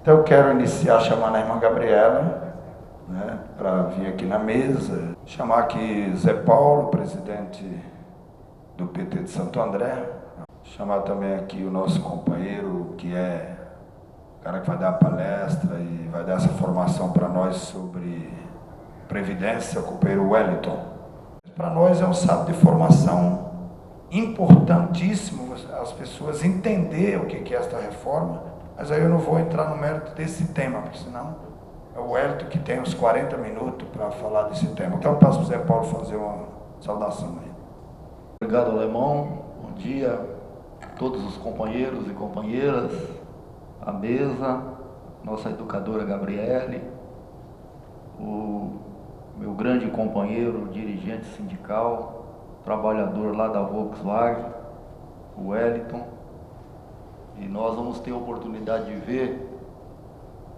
Então eu quero iniciar chamando a irmã Gabriela, né, para vir aqui na mesa, chamar aqui Zé Paulo, presidente do PT de Santo André, chamar também aqui o nosso companheiro, que é o cara que vai dar a palestra e vai dar essa formação para nós sobre Previdência, o companheiro Wellington. Para nós é um sábado de formação importantíssimo as pessoas entenderem o que é esta reforma, mas aí eu não vou entrar no mérito desse tema, porque senão é o Wellington que tem uns 40 minutos para falar desse tema. Então eu passo para o Zé Paulo fazer uma saudação aí. Obrigado, Alemão. Bom dia a todos os companheiros e companheiras, a mesa, nossa educadora Gabriele, o meu grande companheiro, dirigente sindical, trabalhador lá da Volkswagen, o Wellington. E nós vamos ter a oportunidade de ver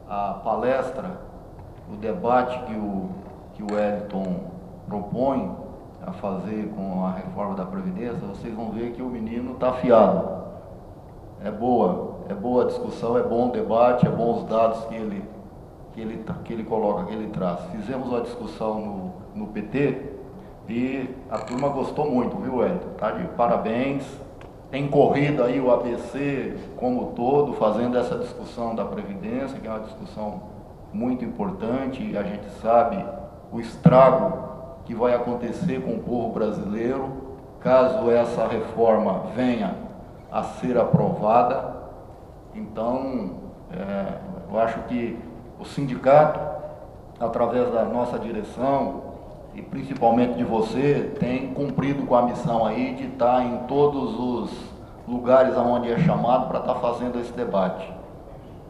a palestra, o debate que o Wellington propõe a fazer com a reforma da Previdência. Vocês vão ver que o menino está afiado. É boa a discussão, é bom o debate, é bom os dados que ele coloca, que ele traz. Fizemos uma discussão no PT e a turma gostou muito, viu, Wellington? Tá de parabéns. Tem corrido aí o ABC como todo, fazendo essa discussão da Previdência, que é uma discussão muito importante, e a gente sabe o estrago que vai acontecer com o povo brasileiro, caso essa reforma venha a ser aprovada. Então, eu acho que o sindicato, através da nossa direção, e principalmente de você, tem cumprido com a missão aí de estar em todos os lugares onde é chamado para estar fazendo esse debate.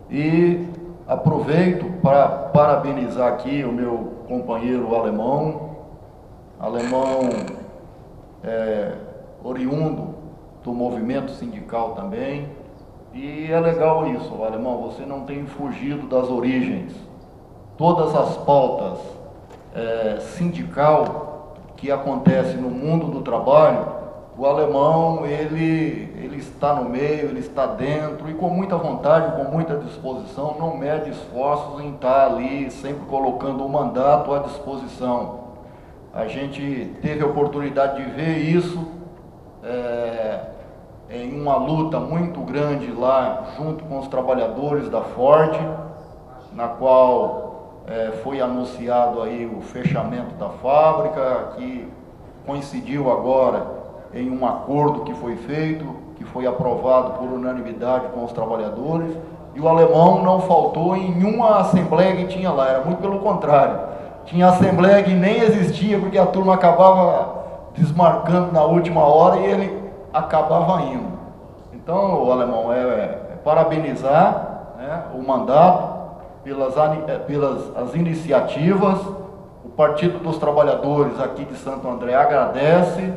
E aproveito para parabenizar aqui o meu companheiro Alemão, oriundo do movimento sindical também. E é legal isso, Alemão, você não tem fugido das origens. Todas as pautas sindical que acontece no mundo do trabalho, o Alemão ele está no meio, ele está dentro, e com muita vontade, com muita disposição, não mede esforços em estar ali sempre colocando o mandato à disposição. A gente teve a oportunidade de ver isso em uma luta muito grande lá junto com os trabalhadores da Ford, na qual foi anunciado aí o fechamento da fábrica, que coincidiu agora em um acordo que foi feito, que foi aprovado por unanimidade com os trabalhadores, e o Alemão não faltou em nenhuma assembleia que tinha lá, era muito pelo contrário. Tinha assembleia que nem existia, porque a turma acabava desmarcando na última hora e ele acabava indo. Então, Alemão, parabenizar, né, o mandato, pelas as iniciativas. O Partido dos Trabalhadores aqui de Santo André agradece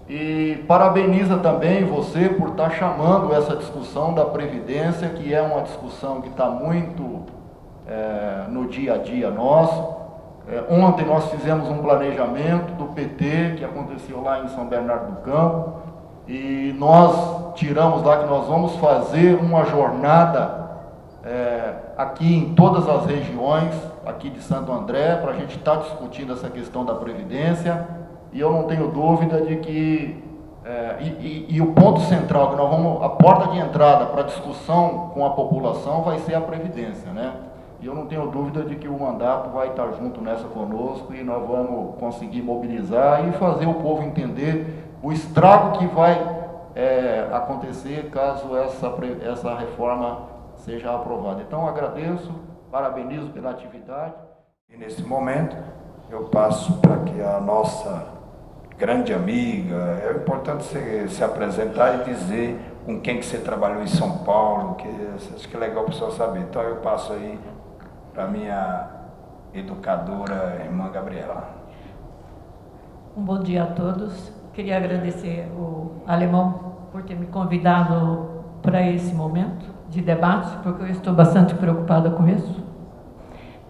e parabeniza também você por estar chamando essa discussão da Previdência, que é uma discussão que está muito no dia a dia nosso. Ontem nós fizemos um planejamento do PT, que aconteceu lá em São Bernardo do Campo, e nós tiramos lá que nós vamos fazer uma jornada aqui em todas as regiões aqui de Santo André, para a gente estar discutindo essa questão da Previdência. E eu não tenho dúvida de que e o ponto central que nós vamos, a porta de entrada para a discussão com a população vai ser a Previdência, né? E eu não tenho dúvida de que o mandato vai estar junto nessa conosco, e nós vamos conseguir mobilizar e fazer o povo entender o estrago que vai acontecer caso essa reforma seja aprovada. Então, agradeço, parabenizo pela atividade. E nesse momento, eu passo para que a nossa grande amiga, é importante você se apresentar e dizer com quem que você trabalhou em São Paulo, que acho que é legal o pessoal saber. Então, eu passo aí para a minha educadora, irmã Gabriela. Um bom dia a todos. Queria agradecer o Alemão por ter me convidado para esse momento de debate, porque eu estou bastante preocupada com isso,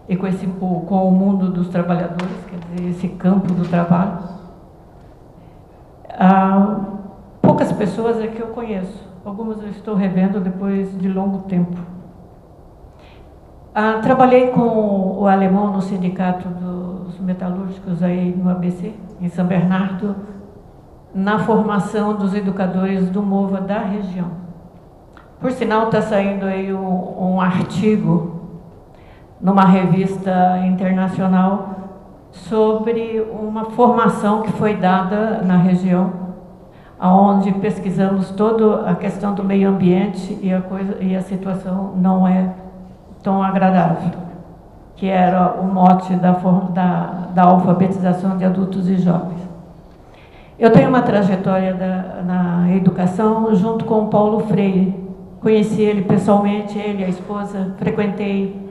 e com o mundo dos trabalhadores, quer dizer, esse campo do trabalho. Poucas pessoas é que eu conheço, algumas eu estou revendo depois de longo tempo. Trabalhei com o alemão no Sindicato dos Metalúrgicos aí no ABC, em São Bernardo, na formação dos educadores do MOVA da região. Por sinal, está saindo aí um artigo numa revista internacional sobre uma formação que foi dada na região, onde pesquisamos toda a questão do meio ambiente e a situação não é tão agradável, que era o mote da alfabetização de adultos e jovens. Eu tenho uma trajetória na educação junto com o Paulo Freire. Conheci ele pessoalmente, ele e a esposa, frequentei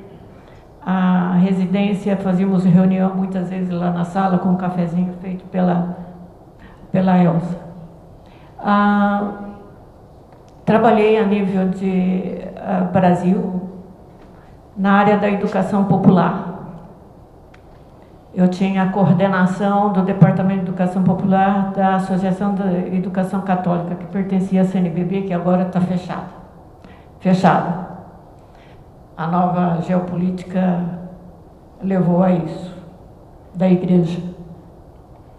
a residência, fazíamos reunião muitas vezes lá na sala com um cafezinho feito pela Elsa. Trabalhei a nível de Brasil, na área da educação popular. Eu tinha a coordenação do Departamento de Educação Popular da Associação da Educação Católica, que pertencia à CNBB, que agora está fechada. A nova geopolítica levou a isso, da igreja.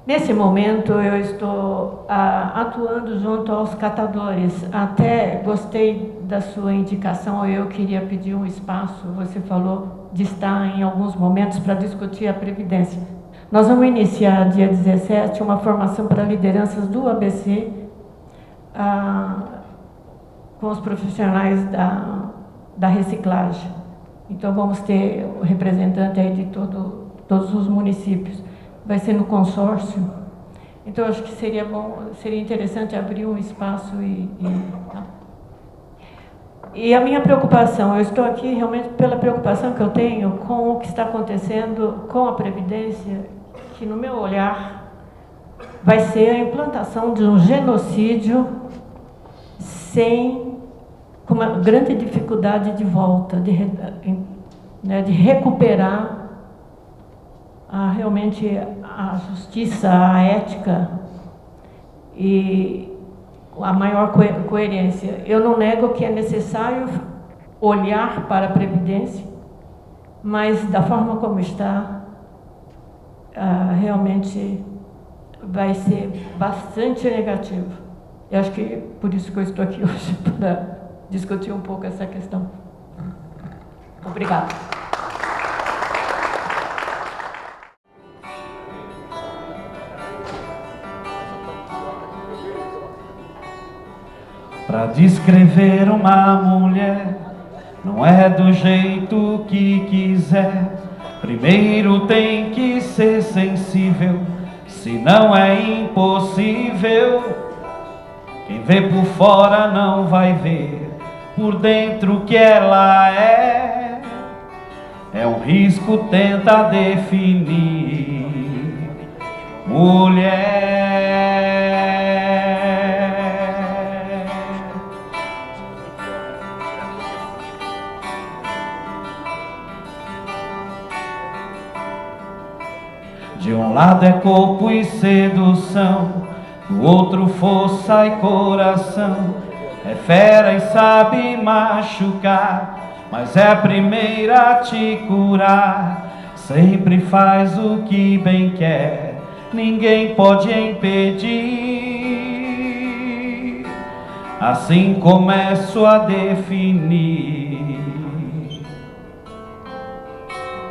Nesse momento, eu estou atuando junto aos catadores. Até gostei da sua indicação, eu queria pedir um espaço, você falou de estar em alguns momentos para discutir a Previdência. Nós vamos iniciar, dia 17, uma formação para lideranças do ABC, com os profissionais da reciclagem. Então, vamos ter o representante aí de todos os municípios. Vai ser no consórcio. Então, acho que seria interessante abrir um espaço E a minha preocupação, eu estou aqui realmente pela preocupação que eu tenho com o que está acontecendo com a Previdência, que no meu olhar vai ser a implantação de um genocídio com uma grande dificuldade de volta, de recuperar realmente a justiça, a ética e a maior coerência. Eu não nego que é necessário olhar para a Previdência, mas da forma como está, realmente vai ser bastante negativo. Eu acho que por isso que eu estou aqui hoje, para discutir um pouco essa questão. Obrigada. Para descrever uma mulher, não é do jeito que quiser. Primeiro tem que ser sensível, senão é impossível. Quem vê por fora não vai ver por dentro o que ela é. É um risco tentar definir mulher. De um lado é corpo e sedução, do outro força e coração. É fera e sabe machucar, mas é a primeira a te curar. Sempre faz o que bem quer, ninguém pode impedir. Assim começo a definir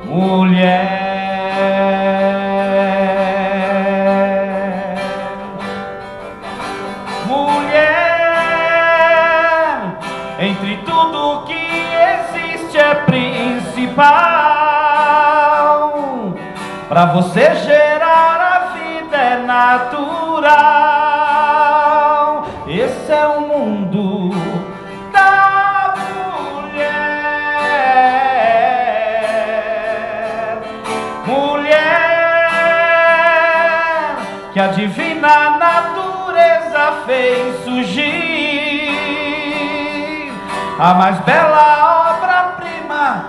mulher. Entre tudo que existe é principal. Para você gerar a vida é natural. Esse é o mundo da mulher. Mulher que a divina natureza fez surgir. A mais bela obra-prima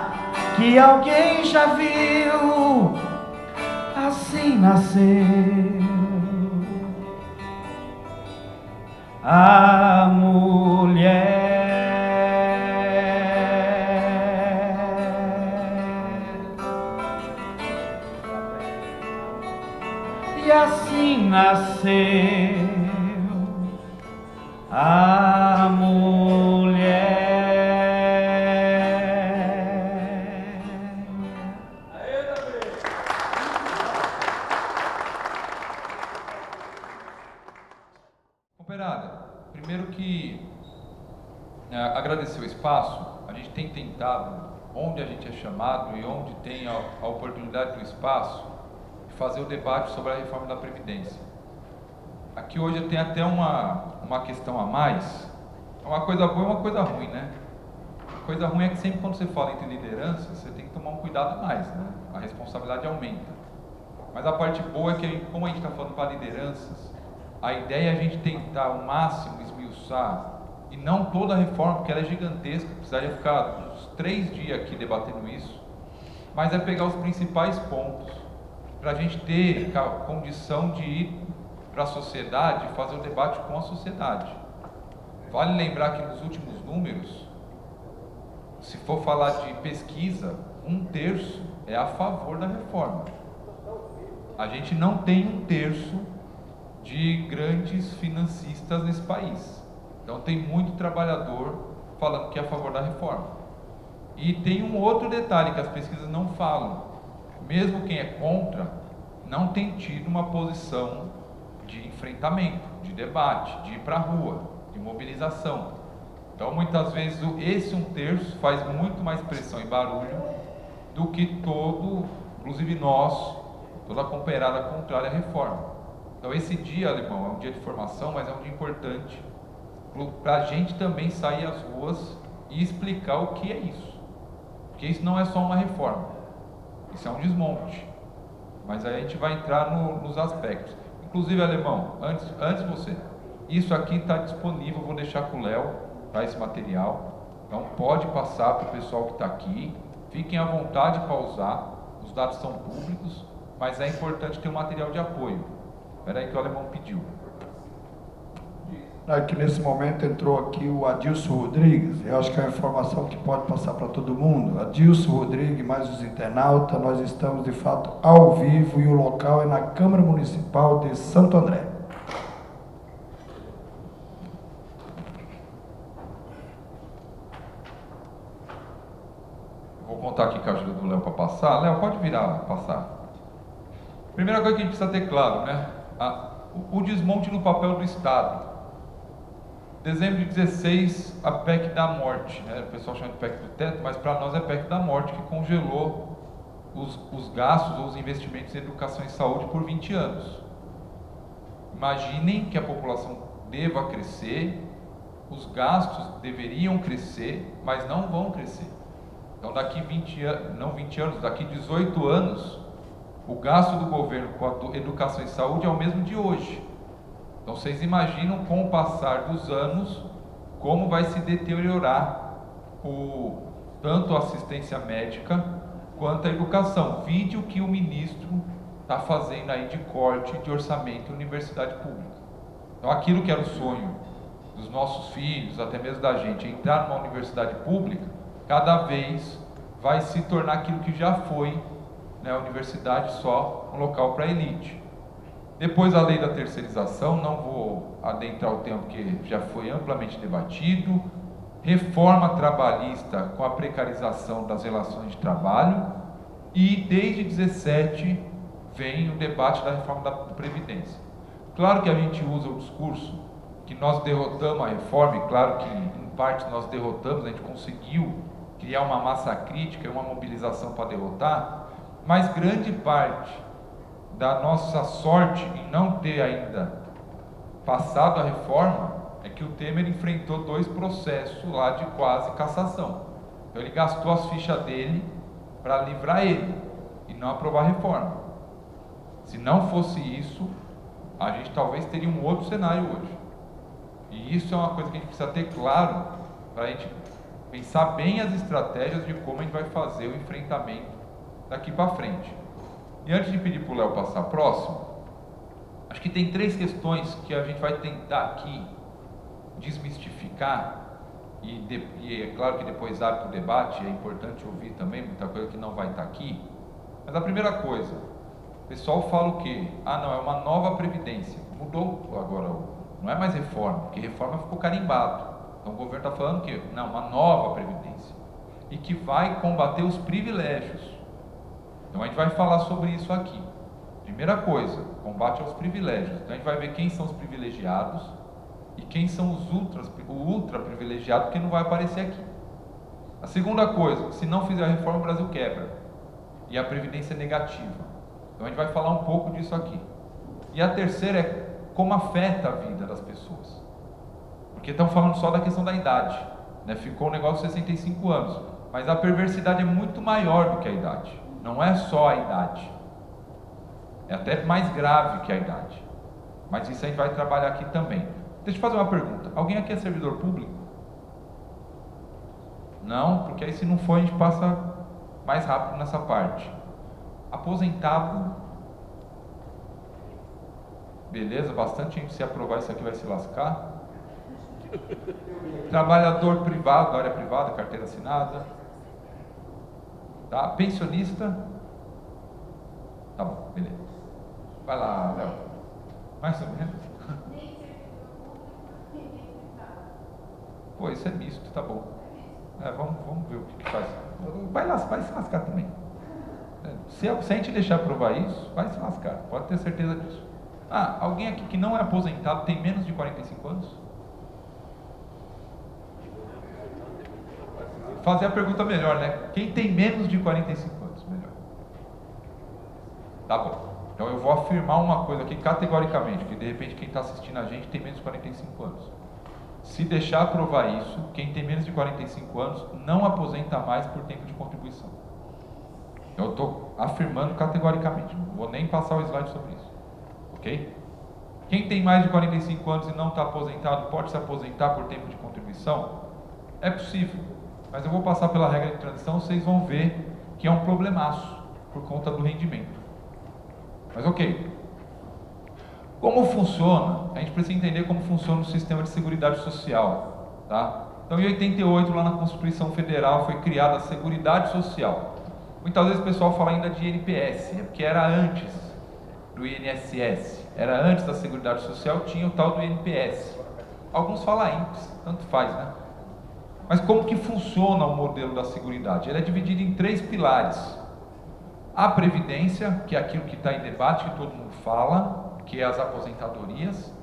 que alguém já viu, assim nasceu a mulher. assim nasceu a mulher. Companheirada, primeiro que agradecer o espaço. A gente tem tentado, onde a gente é chamado e onde tem a oportunidade do espaço, fazer o debate sobre a reforma da Previdência. Aqui hoje tem até uma questão a mais. Uma coisa boa e uma coisa ruim, né? A coisa ruim é que sempre quando você fala entre lideranças, você tem que tomar um cuidado a mais, né? A responsabilidade aumenta. Mas a parte boa é que, como a gente está falando para lideranças, a ideia é a gente tentar ao máximo esmiuçar, e não toda a reforma, porque ela é gigantesca, precisaria ficar uns 3 dias aqui debatendo isso, mas é pegar os principais pontos, para a gente ter a condição de ir para a sociedade e fazer o debate com a sociedade. Vale lembrar que nos últimos números, se for falar de pesquisa, 1/3 é a favor da reforma. A gente não tem 1/3 de grandes financistas nesse país. Então tem muito trabalhador falando que é a favor da reforma. E tem um outro detalhe que as pesquisas não falam. Mesmo quem é contra, não tem tido uma posição de enfrentamento, de debate, de ir para a rua, de mobilização. Então muitas vezes esse 1/3 faz muito mais pressão e barulho do que inclusive nós, toda a companheirada contrária à reforma. Então esse dia, Alemão, é um dia de formação, mas é um dia importante para a gente também sair às ruas e explicar o que é isso. Porque isso não é só uma reforma, isso é um desmonte. Mas aí a gente vai entrar nos aspectos. Inclusive, Alemão, antes você, isso aqui está disponível, vou deixar com o Léo, tá, esse material. Então pode passar para o pessoal que está aqui, fiquem à vontade para usar, os dados são públicos, mas é importante ter um material de apoio. Espera aí que o Alemão pediu. Que nesse momento entrou aqui o Adilson Rodrigues. Eu acho que é uma informação que pode passar para todo mundo. Adilson Rodrigues, mais os internautas, nós estamos de fato ao vivo e o local é na Câmara Municipal de Santo André. Vou contar aqui com a ajuda do Léo para passar. Léo, pode virar, passar. Primeira coisa que a gente precisa ter claro, né? O desmonte no papel do Estado. Dezembro de 16, a PEC da morte, né? O pessoal chama de PEC do teto, mas para nós é PEC da morte, que congelou os gastos ou os investimentos em educação e saúde por 20 anos. Imaginem que a população deva crescer, os gastos deveriam crescer, mas não vão crescer. Então daqui 20 anos, daqui 18 anos, o gasto do governo com a educação e saúde é o mesmo de hoje. Então vocês imaginam, com o passar dos anos, como vai se deteriorar tanto a assistência médica quanto a educação. Vide o que o ministro está fazendo aí de corte de orçamento em universidade pública. Então aquilo que era o sonho dos nossos filhos, até mesmo da gente, entrar numa universidade pública, cada vez vai se tornar aquilo que já foi, né, a universidade só um local para elite. Depois a lei da terceirização, não vou adentrar o tema porque já foi amplamente debatido. Reforma trabalhista com a precarização das relações de trabalho. E desde 17 vem o debate da reforma da Previdência. Claro que a gente usa o discurso que nós derrotamos a reforma, e claro que em parte nós derrotamos, a gente conseguiu criar uma massa crítica e uma mobilização para derrotar, mas grande parte da nossa sorte em não ter ainda passado a reforma é que o Temer enfrentou 2 processos lá de quase cassação. Então ele gastou as fichas dele para livrar ele e não aprovar a reforma. Se não fosse isso, a gente talvez teria um outro cenário hoje. E isso é uma coisa que a gente precisa ter claro para a gente pensar bem as estratégias de como a gente vai fazer o enfrentamento daqui para frente. E antes de pedir para o Léo passar próximo, acho que tem 3 questões que a gente vai tentar aqui desmistificar, e é claro que depois abre para o debate, é importante ouvir também muita coisa que não vai estar aqui. Mas a primeira coisa, o pessoal fala o quê? Ah, não, é uma nova previdência. Mudou agora, não é mais reforma, porque reforma ficou carimbado. Então o governo está falando que não, uma nova previdência e que vai combater os privilégios. Então a gente vai falar sobre isso aqui. Primeira coisa, combate aos privilégios. Então a gente vai ver quem são os privilegiados e quem são o ultra privilegiado, que não vai aparecer aqui. A segunda coisa, se não fizer a reforma, o Brasil quebra. E a previdência é negativa. Então a gente vai falar um pouco disso aqui. E a terceira é como afeta a vida das pessoas. Porque estão falando só da questão da idade, né? Ficou um negócio de 65 anos. Mas a perversidade é muito maior do que a idade. Não é só a idade. É até mais grave que a idade. Mas isso a gente vai trabalhar aqui também. Deixa eu fazer uma pergunta. Alguém aqui é servidor público? Não, porque aí se não for a gente passa mais rápido nessa parte. Aposentado, beleza, bastante gente, se aprovar isso aqui vai se lascar. Trabalhador privado, da área privada, carteira assinada, tá? Pensionista, tá bom, beleza. Vai lá, Léo. Mais ou menos. Pô, isso é misto, tá bom. Vamos ver o que faz. Vai se lascar também. Se a gente deixar provar isso, vai se lascar, pode ter certeza disso. Ah, alguém aqui que não é aposentado tem menos de 45 anos? Fazer a pergunta melhor, né? Quem tem menos de 45 anos? Melhor. Tá bom. Então eu vou afirmar uma coisa aqui categoricamente, que de repente quem está assistindo a gente tem menos de 45 anos. Se deixar provar isso, quem tem menos de 45 anos não aposenta mais por tempo de contribuição. Eu estou afirmando categoricamente, não vou nem passar o slide sobre isso, ok? Quem tem mais de 45 anos e não está aposentado, pode se aposentar por tempo de contribuição? É possível, mas eu vou passar pela regra de transição, vocês vão ver que é um problemaço, por conta do rendimento. Mas ok. Como funciona? A gente precisa entender como funciona o sistema de seguridade social, tá? Então em 88, lá na Constituição Federal, foi criada a Seguridade Social. Muitas vezes o pessoal fala ainda de INPS, porque era antes do INSS, era antes da Seguridade Social, tinha o tal do INPS. Alguns falam INPS, tanto faz, né? Mas como que funciona o modelo da Seguridade? Ele é dividido em 3 pilares. A Previdência, que é aquilo que está em debate, que todo mundo fala, que é as aposentadorias.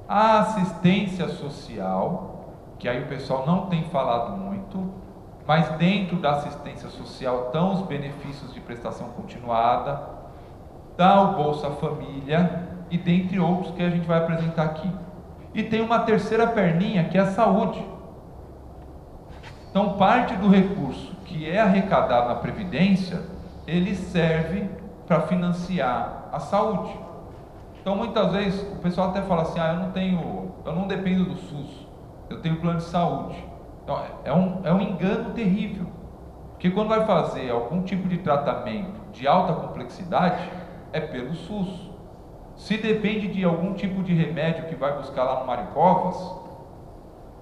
A Assistência Social, que aí o pessoal não tem falado muito, mas dentro da assistência social estão os benefícios de prestação continuada, dá o Bolsa Família e dentre outros que a gente vai apresentar aqui. E tem uma terceira perninha que é a saúde. Então parte do recurso que é arrecadado na Previdência, ele serve para financiar a saúde. Então muitas vezes o pessoal até fala assim, eu não dependo do SUS, eu tenho plano de saúde. Então, é um engano terrível, porque quando vai fazer algum tipo de tratamento de alta complexidade, é pelo SUS. Se depende de algum tipo de remédio que vai buscar lá no Maricovas,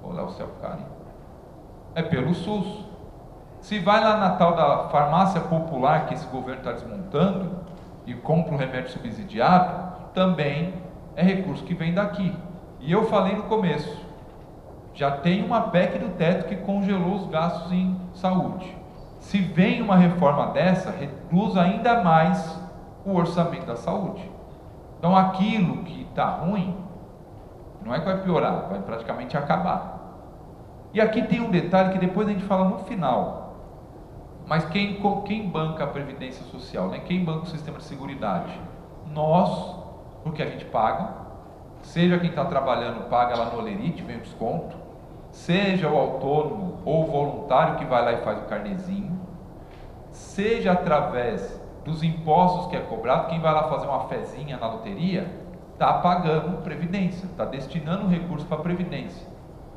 ou lá o céu, cara, é pelo SUS. Se vai lá na tal da farmácia popular que esse governo está desmontando e compra um remédio subsidiado, também é recurso que vem daqui. E eu falei no começo, já tem uma PEC do teto que congelou os gastos em saúde. Se vem uma reforma dessa, reduz ainda mais o orçamento da saúde. Então aquilo que está ruim, não é que vai piorar, vai praticamente acabar. E aqui tem um detalhe que depois a gente fala no final. Mas quem banca a Previdência Social, né? Quem banca o sistema de seguridade? Nós, porque a gente paga, seja quem está trabalhando paga lá no Olerite, vem o desconto, seja o autônomo ou o voluntário que vai lá e faz o carnezinho, seja através dos impostos que é cobrado, quem vai lá fazer uma fezinha na loteria, está pagando Previdência, está destinando recurso para a Previdência.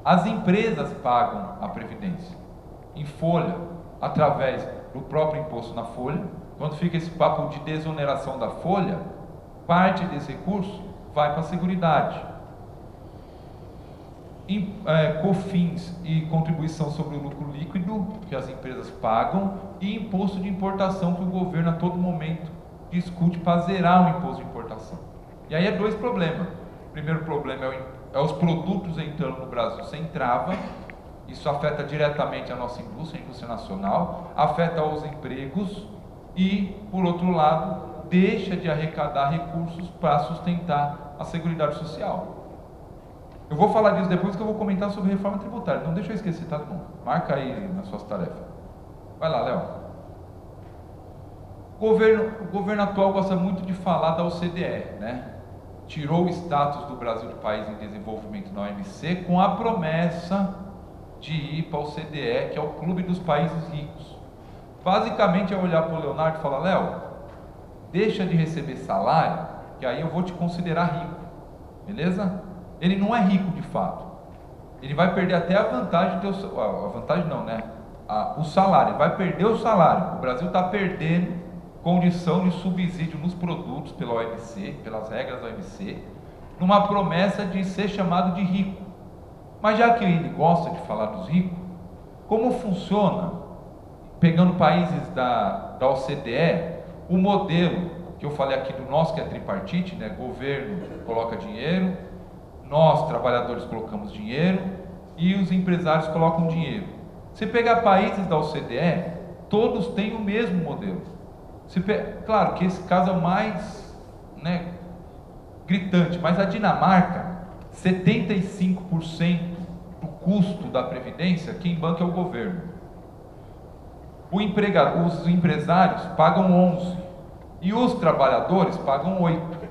As empresas pagam a Previdência em folha, através do próprio imposto na folha. Quando fica esse papo de desoneração da folha, parte desse recurso vai para a Seguridade. COFINS e contribuição sobre o lucro líquido, que as empresas pagam, e imposto de importação que o governo a todo momento discute para zerar o imposto de importação. E aí é dois problemas. O primeiro problema é os produtos entrando no Brasil sem trava. Isso afeta diretamente a nossa indústria, a indústria nacional, afeta os empregos e, por outro lado, deixa de arrecadar recursos para sustentar a Seguridade Social. Eu vou falar disso depois, que eu vou comentar sobre reforma tributária. Não deixa eu esquecer, tá bom? Marca aí nas suas tarefas. Vai lá, Léo. O governo atual gosta muito de falar da OCDE, né? Tirou o status do Brasil de país em desenvolvimento na OMC com a promessa de ir para a OCDE, que é o clube dos países ricos. Basicamente é olhar para o Leonardo e falar: Léo, deixa de receber salário, que aí eu vou te considerar rico, beleza? Ele não é rico de fato. Ele vai perder até a vantagem, a vantagem não, né? O salário, ele vai perder o salário. O Brasil está perdendo condição de subsídio nos produtos pela OMC, pelas regras da OMC, numa promessa de ser chamado de rico. Mas já que ele gosta de falar dos ricos, como funciona, pegando países da OCDE, o modelo que eu falei aqui do nosso, que é tripartite, né? Governo coloca dinheiro, nós, trabalhadores, colocamos dinheiro e os empresários colocam dinheiro. Se pegar países da OCDE, todos têm o mesmo modelo. Claro que esse caso é o mais, né, gritante, mas a Dinamarca, 75% do custo da Previdência, quem banca é o governo. Os empresários pagam 11% e os trabalhadores pagam 8%.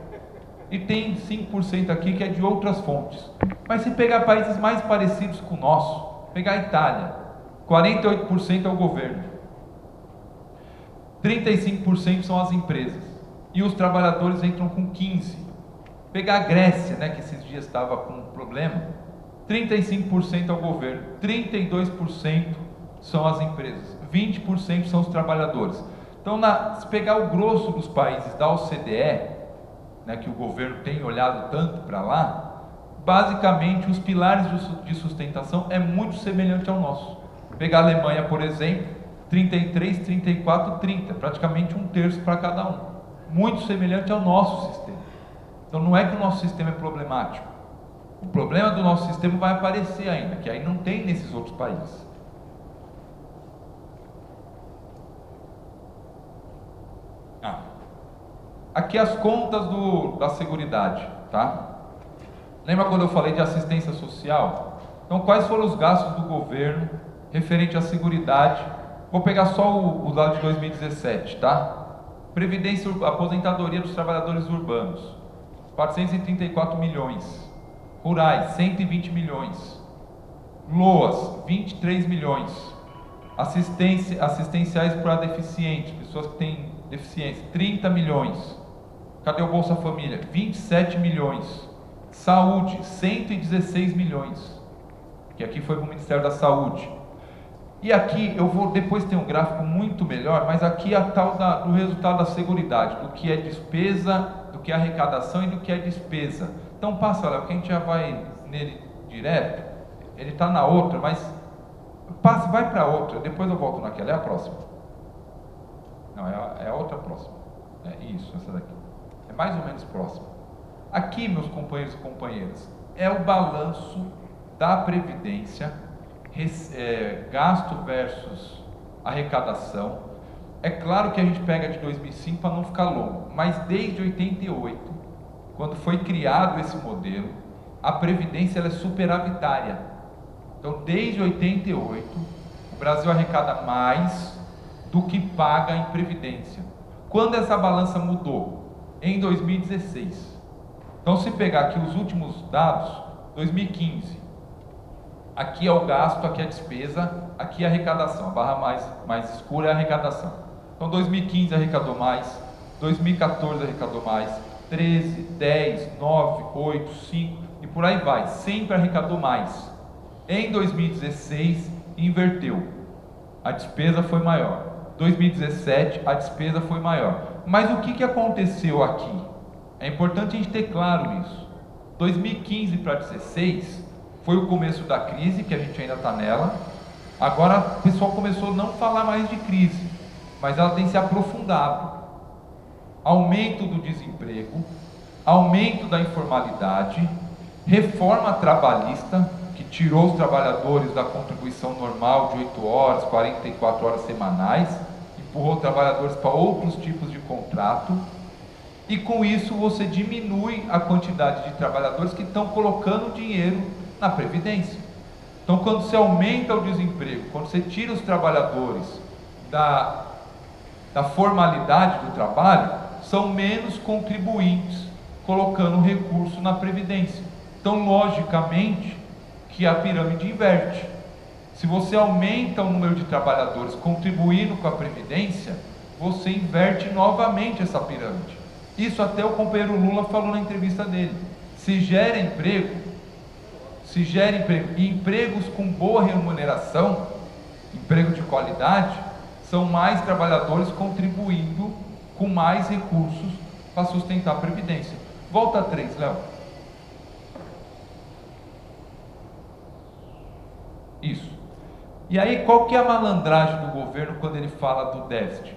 E tem 5% aqui que é de outras fontes. Mas se pegar países mais parecidos com o nosso, pegar a Itália, 48% é o governo, 35% são as empresas, e os trabalhadores entram com 15%. Pegar a Grécia, né, que esses dias estava com um problema, 35% é o governo, 32% são as empresas, 20% são os trabalhadores. Então, se pegar o grosso dos países da OCDE, né, que o governo tem olhado tanto para lá, basicamente os pilares de sustentação é muito semelhante ao nosso. Pegar a Alemanha, por exemplo, 33, 34, 30, praticamente 1/3 para cada um. Muito semelhante ao nosso sistema. Então não é que o nosso sistema é problemático. O problema do nosso sistema vai aparecer ainda, que aí não tem nesses outros países. Aqui as contas da Seguridade, tá? Lembra quando eu falei de assistência social? Então, quais foram os gastos do governo referente à Seguridade? Vou pegar só o lado de 2017, tá? Previdência, aposentadoria dos trabalhadores urbanos, 434 milhões. Rurais, 120 milhões. LOAS, 23 milhões. Assistenciais para deficientes, pessoas que têm deficiência, 30 milhões. Cadê o Bolsa Família? 27 milhões. Saúde, 116 milhões. Que aqui foi para o Ministério da Saúde. E aqui, eu vou depois ter um gráfico muito melhor, mas aqui é a tal do resultado da Seguridade, do que é despesa, do que é arrecadação e do que é despesa. Então passa lá, porque a gente já vai nele direto. Ele está na outra, mas vai para outra, depois eu volto naquela. É a próxima. Não, é a outra próxima. É isso, essa daqui. É mais ou menos próxima. Aqui, meus companheiros e companheiras, é o balanço da Previdência, gasto versus arrecadação. É claro que a gente pega de 2005 para não ficar longo, mas desde 88, quando foi criado esse modelo, a Previdência ela é superavitária. Então, desde 88, o Brasil arrecada mais do que paga em Previdência. Quando essa balança mudou? Em 2016. Então, se pegar aqui os últimos dados, 2015, aqui é o gasto, aqui é a despesa, aqui é a arrecadação. A barra mais escura é a arrecadação. Então, 2015 arrecadou mais, 2014 arrecadou mais, 13, 10, 9, 8, 5 e por aí vai. Sempre arrecadou mais. Em 2016, inverteu. A despesa foi maior. 2017, a despesa foi maior. Mas o que aconteceu aqui? É importante a gente ter claro isso. 2015 para 2016 foi o começo da crise, que a gente ainda está nela. Agora o pessoal começou a não falar mais de crise, mas ela tem se aprofundado. aumento do desemprego, aumento da informalidade, reforma trabalhista, que tirou os trabalhadores da contribuição normal de 8 horas, 44 horas semanais, empurrou trabalhadores para outros tipos de contrato, e com isso você diminui a quantidade de trabalhadores que estão colocando dinheiro na Previdência. Então, quando você aumenta o desemprego, quando você tira os trabalhadores da formalidade do trabalho, são menos contribuintes colocando recurso na Previdência. Então, logicamente, que a pirâmide inverte. Se você aumenta o número de trabalhadores contribuindo com a Previdência, você inverte novamente essa pirâmide. Isso até o companheiro Lula falou na entrevista dele. Se gera emprego, e empregos com boa remuneração, emprego de qualidade, são mais trabalhadores contribuindo com mais recursos para sustentar a Previdência. Volta a 3, Léo. Isso. E aí, qual que é a malandragem do governo quando ele fala do déficit?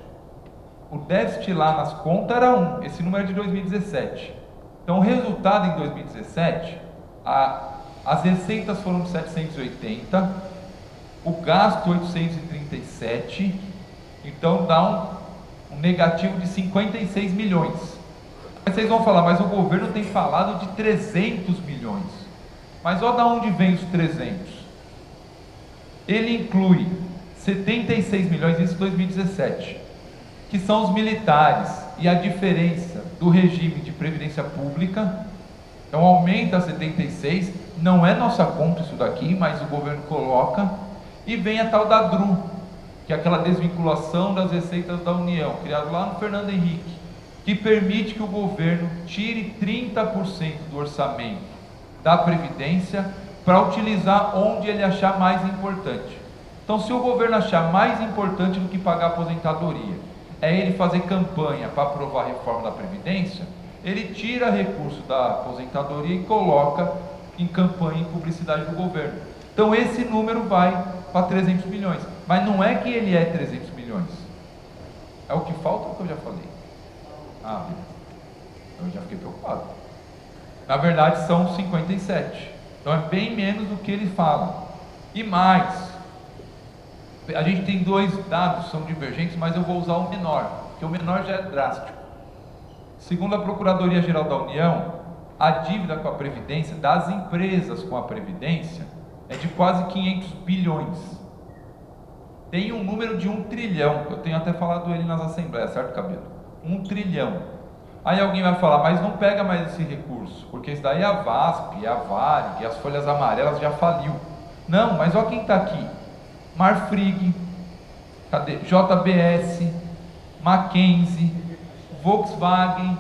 O déficit lá nas contas era 1, esse número é de 2017. Então, o resultado em 2017, as receitas foram de 780, o gasto 837, então dá um negativo de 56 milhões. Mas vocês vão falar, mas o governo tem falado de 300 milhões. Mas olha de onde vem os 300. Ele inclui 76 milhões, isso em 2017, que são os militares e a diferença do regime de previdência pública. Então aumenta a 76, não é nossa conta isso daqui, mas o governo coloca, e vem a tal da DRU, que é aquela desvinculação das receitas da União, criado lá no Fernando Henrique, que permite que o governo tire 30% do orçamento da Previdência para utilizar onde ele achar mais importante. Então, se o governo achar mais importante do que pagar a aposentadoria, é ele fazer campanha para aprovar a reforma da Previdência, ele tira recurso da aposentadoria e coloca em campanha e publicidade do governo. Então esse número vai para 300 milhões, mas não é que ele é 300 milhões, é o que falta ou o que eu já falei? Ah, eu já fiquei preocupado. Na verdade são 57, então é bem menos do que ele fala. E mais, a gente tem dois dados que são divergentes, mas eu vou usar o menor, porque o menor já é drástico. Segundo a Procuradoria-Geral da União, a dívida com a Previdência, das empresas com a Previdência, é de quase 500 bilhões. Tem um número de 1 trilhão, eu tenho até falado ele nas assembleias, certo, Cabelo? 1 trilhão. Aí alguém vai falar, mas não pega mais esse recurso, porque isso daí é a VASP, é a Varig, as folhas amarelas já faliu. Não, mas olha quem está aqui. Marfrig, cadê? JBS, Mackenzie, Volkswagen,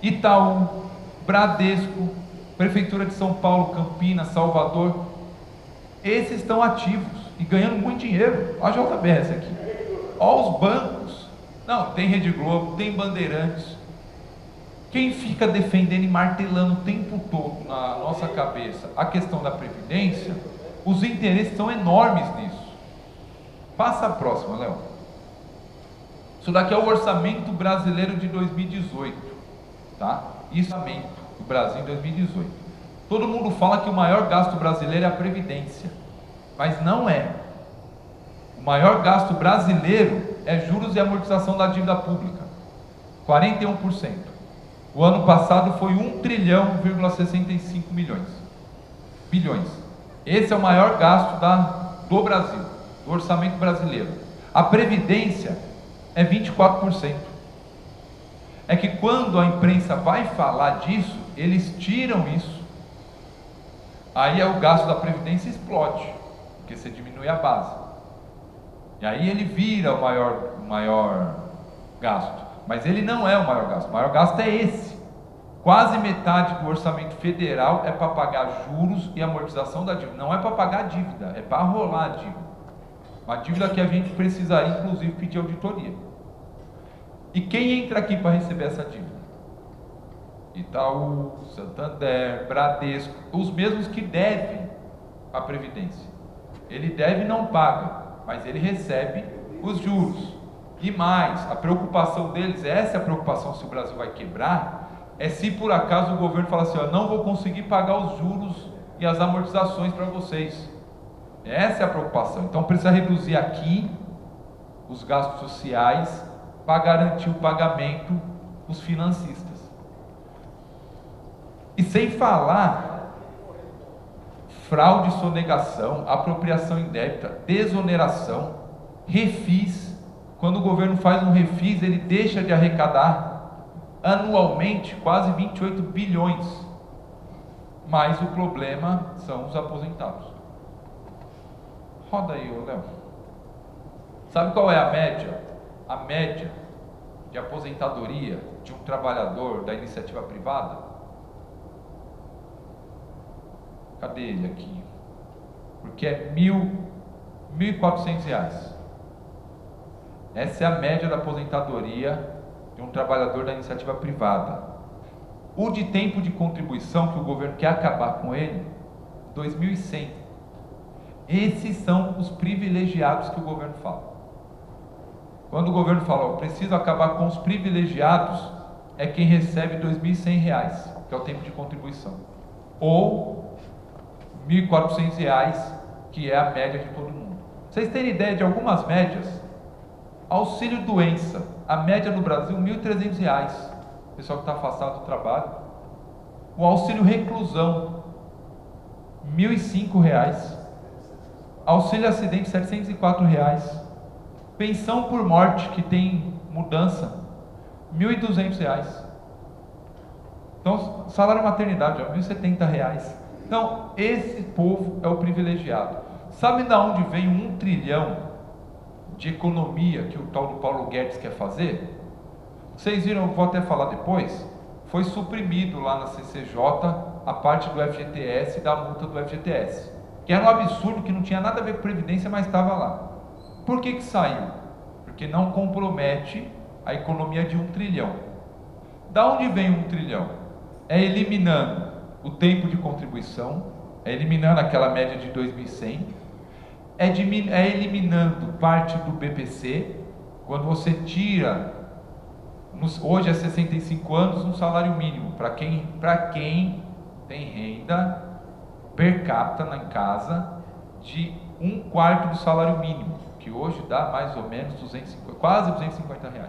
Itaú, Bradesco, Prefeitura de São Paulo, Campinas, Salvador. Esses estão ativos e ganhando muito dinheiro. Olha a JBS aqui. Olha os bancos. Não, tem Rede Globo, tem Bandeirantes. Quem fica defendendo e martelando o tempo todo na nossa cabeça a questão da Previdência, os interesses são enormes nisso. Passa a próxima, Léo. Isso daqui é o orçamento brasileiro de 2018, tá? Isso é o orçamento do Brasil em 2018. Todo mundo fala que o maior gasto brasileiro é a Previdência, mas não é. O maior gasto brasileiro é juros e amortização da dívida pública, 41%. O ano passado foi 1 trilhão,65 bilhões. Esse é o maior gasto do Brasil, do orçamento brasileiro. A Previdência é 24%. É que quando a imprensa vai falar disso, eles tiram isso. Aí o gasto da Previdência explode, porque você diminui a base. E aí ele vira o maior gasto. Mas ele não é o maior gasto. O maior gasto é esse. Quase metade do orçamento federal é para pagar juros e amortização da dívida. Não é para pagar a dívida, é para rolar a dívida. Uma dívida que a gente precisaria, inclusive, pedir auditoria. E quem entra aqui para receber essa dívida? Itaú, Santander, Bradesco, os mesmos que devem a Previdência. Ele deve e não paga, mas ele recebe os juros. E mais, a preocupação deles, essa é a preocupação se o Brasil vai quebrar, é se por acaso o governo falar assim, ó, não vou conseguir pagar os juros e as amortizações para vocês. Essa é a preocupação. Então precisa reduzir aqui os gastos sociais para garantir o pagamento dos financistas. E sem falar fraude, sonegação, apropriação indébita, desoneração, refis. Quando o governo faz um refis, ele deixa de arrecadar anualmente quase 28 bilhões. Mas o problema são os aposentados. Roda aí, Léo. Sabe qual é a média? A média de aposentadoria de um trabalhador da iniciativa privada? Cadê ele aqui? Porque é R$1.400. Essa é a média da aposentadoria de um trabalhador da iniciativa privada. O de tempo de contribuição, que o governo quer acabar com ele, 2.100. Esses são os privilegiados que o governo fala. Quando o governo fala, ó, preciso acabar com os privilegiados, é quem recebe R$2.100, que é o tempo de contribuição. Ou R$1.400, que é a média de todo mundo. Vocês terem ideia de algumas médias? Auxílio doença, a média no Brasil, R$1.300, pessoal que está afastado do trabalho. O auxílio reclusão, R$1.005. Auxílio acidente, R$704. Pensão por morte, que tem mudança, R$1.200. Então, salário maternidade, R$1.070. Então, esse povo é o privilegiado. Sabe de onde vem 1 trilhão de economia que o tal do Paulo Guedes quer fazer? Vocês viram, eu vou até falar depois, foi suprimido lá na CCJ a parte do FGTS e da multa do FGTS, que era um absurdo, que não tinha nada a ver com Previdência, mas estava lá. Por que saiu? Porque não compromete a economia de 1 trilhão. Da onde vem 1 trilhão? É eliminando o tempo de contribuição, é eliminando aquela média de 2.100, é eliminando parte do BPC, quando você tira, hoje é 65 anos, um salário mínimo, para quem tem renda per capita em casa de 1/4 do salário mínimo, que hoje dá mais ou menos quase R$250.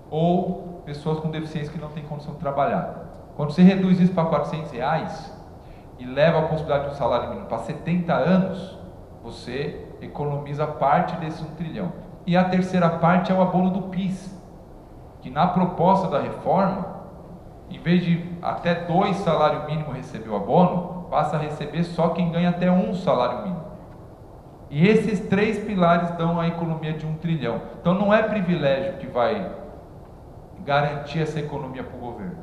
Ou pessoas com deficiência que não têm condição de trabalhar. Quando você reduz isso para R$400 e leva a possibilidade de um salário mínimo para 70 anos, você economiza parte desse 1 trilhão. E a terceira parte é o abono do PIS, que na proposta da reforma, em vez de até 2 salários mínimos receber o abono, passa a receber só quem ganha até 1 salário mínimo. E esses 3 pilares dão a economia de 1 trilhão. Então não é privilégio que vai garantir essa economia para o governo.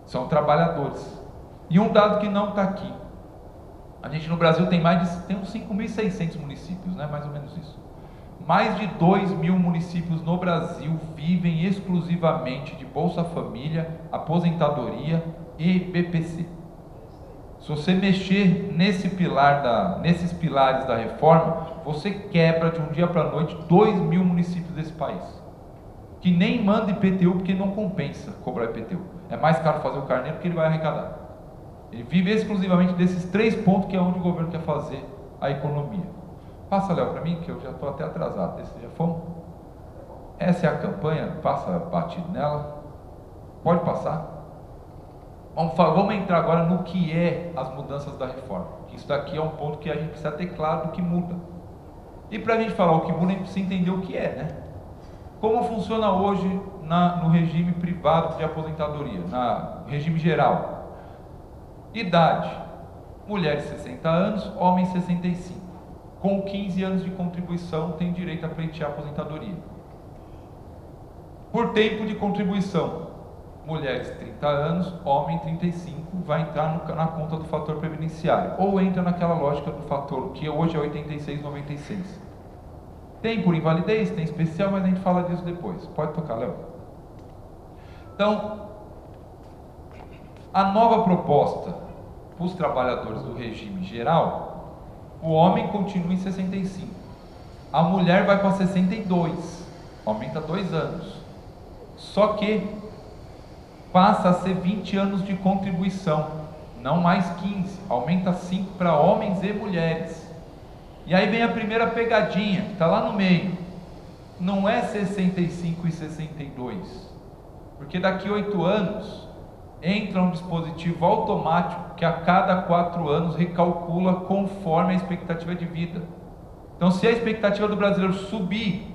São trabalhadores. E um dado que não está aqui. A gente no Brasil tem uns 5.600 municípios, né? Mais ou menos isso. Mais de 2.000 municípios no Brasil vivem exclusivamente de Bolsa Família, aposentadoria e BPC. Se você mexer nesses pilares da reforma, você quebra de um dia para a noite 2.000 municípios desse país, que nem manda IPTU porque não compensa cobrar IPTU. É mais caro fazer o carneiro porque ele vai arrecadar. Ele vive exclusivamente desses 3 pontos, que é onde o governo quer fazer a economia. Passa, Léo, para mim, que eu já estou até atrasado. Já fomos? Essa é a campanha, passa batido nela. Pode passar. Vamos entrar agora no que é as mudanças da reforma. Isso daqui é um ponto que a gente precisa ter claro do que muda. E para a gente falar o que muda, a gente precisa entender o que é, né? Como funciona hoje no regime privado de aposentadoria, no regime geral. Idade: mulheres 60 anos, homens 65. Com 15 anos de contribuição tem direito a pleitear a aposentadoria. Por tempo de contribuição: mulheres 30 anos, homem 35, vai entrar na conta do fator previdenciário, ou entra naquela lógica do fator, que hoje é 86,96. Tem por invalidez, tem especial, mas a gente fala disso depois. Pode tocar, Léo. Então, a nova proposta para os trabalhadores do regime geral, o homem continua em 65, a mulher vai para 62. aumenta 2 anos. Só que passa a ser 20 anos de contribuição, não mais 15, aumenta 5 para homens e mulheres. E aí vem a primeira pegadinha, que está lá no meio. Não é 65 e 62, porque daqui 8 anos entra um dispositivo automático que a cada 4 anos recalcula conforme a expectativa de vida. Então, se a expectativa do brasileiro subir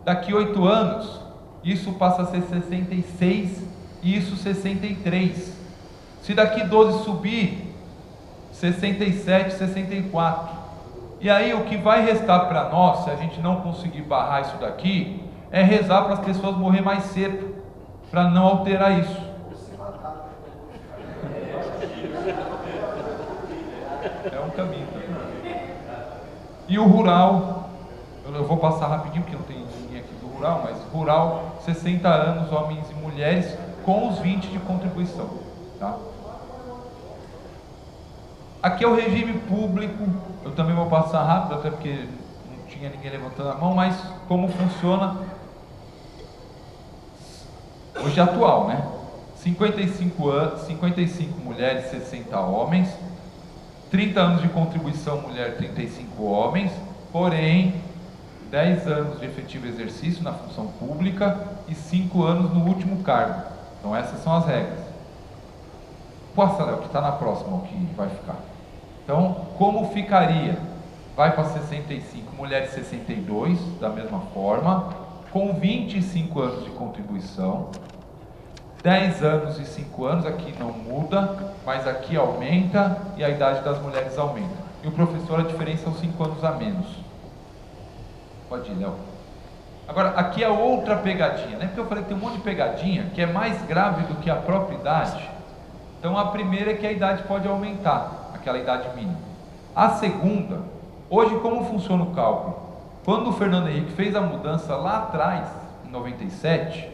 daqui 8 anos, isso passa a ser 66 e isso 63. Se daqui 12 subir, 67, 64. E aí o que vai restar para nós, se a gente não conseguir barrar isso daqui, é rezar para as pessoas morrer mais cedo, para não alterar isso. É um caminho também. E o rural, eu vou passar rapidinho porque não tem ninguém aqui do rural, mas rural, 60 anos, homens e mulheres, com os 20 de contribuição, tá? Aqui é o regime público, eu também vou passar rápido, até porque não tinha ninguém levantando a mão, mas como funciona hoje é atual, né? 55 mulheres, 60 homens, 30 anos de contribuição mulher, 35 homens, porém 10 anos de efetivo exercício na função pública e 5 anos no último cargo. Então essas são as regras. Passa, Léo, que está na próxima, o que vai ficar. Então, como ficaria? Vai para 65, mulheres 62, da mesma forma, com 25 anos de contribuição, 10 anos e 5 anos, aqui não muda, mas aqui aumenta e a idade das mulheres aumenta. E o professor, a diferença são 5 anos a menos. Pode ir, Léo. Agora, aqui é outra pegadinha, né? Porque eu falei que tem um monte de pegadinha que é mais grave do que a própria idade. Então, a primeira é que a idade pode aumentar, aquela idade mínima. A segunda, hoje como funciona o cálculo? Quando o Fernando Henrique fez a mudança lá atrás, em 97,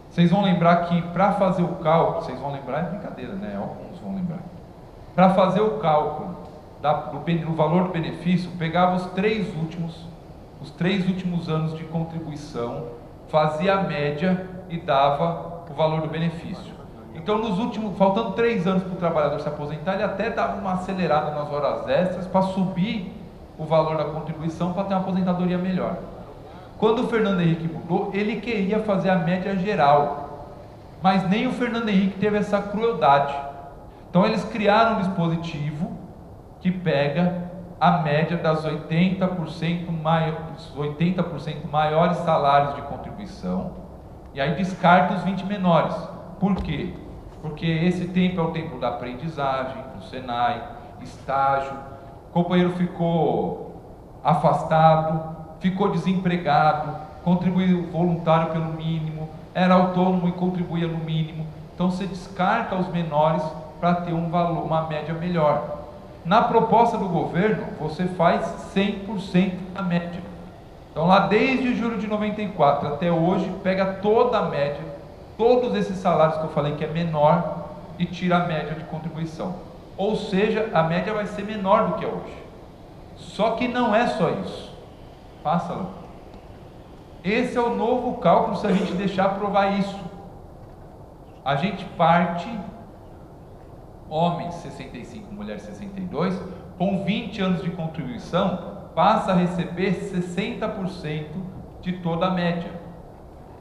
vocês vão lembrar que para fazer o cálculo, vocês vão lembrar, é brincadeira, né? Alguns vão lembrar. Para fazer o cálculo do valor do benefício, pegava os 3 últimos anos de contribuição, fazia a média e dava o valor do benefício. Então, faltando 3 anos para o trabalhador se aposentar, ele até dava uma acelerada nas horas extras para subir o valor da contribuição para ter uma aposentadoria melhor. Quando o Fernando Henrique mudou, ele queria fazer a média geral, mas nem o Fernando Henrique teve essa crueldade. Então, eles criaram um dispositivo que pega a média das 80% maiores salários de contribuição e aí descarta os 20 menores. Por quê? Porque esse tempo é o tempo da aprendizagem, do Senai, estágio, o companheiro ficou afastado, ficou desempregado, contribuiu voluntário pelo mínimo, era autônomo e contribuía no mínimo. Então você descarta os menores para ter um valor, uma média melhor. Na proposta do governo, você faz 100% da média. Então lá desde julho de 94 até hoje, pega toda a média, todos esses salários que eu falei que é menor e tira a média de contribuição. Ou seja, a média vai ser menor do que é hoje. Só que não é só isso. Passa, Lu. Esse é o novo cálculo se a gente deixar provar isso. A gente parte, homens 65, mulheres 62, com 20 anos de contribuição, passa a receber 60% de toda a média.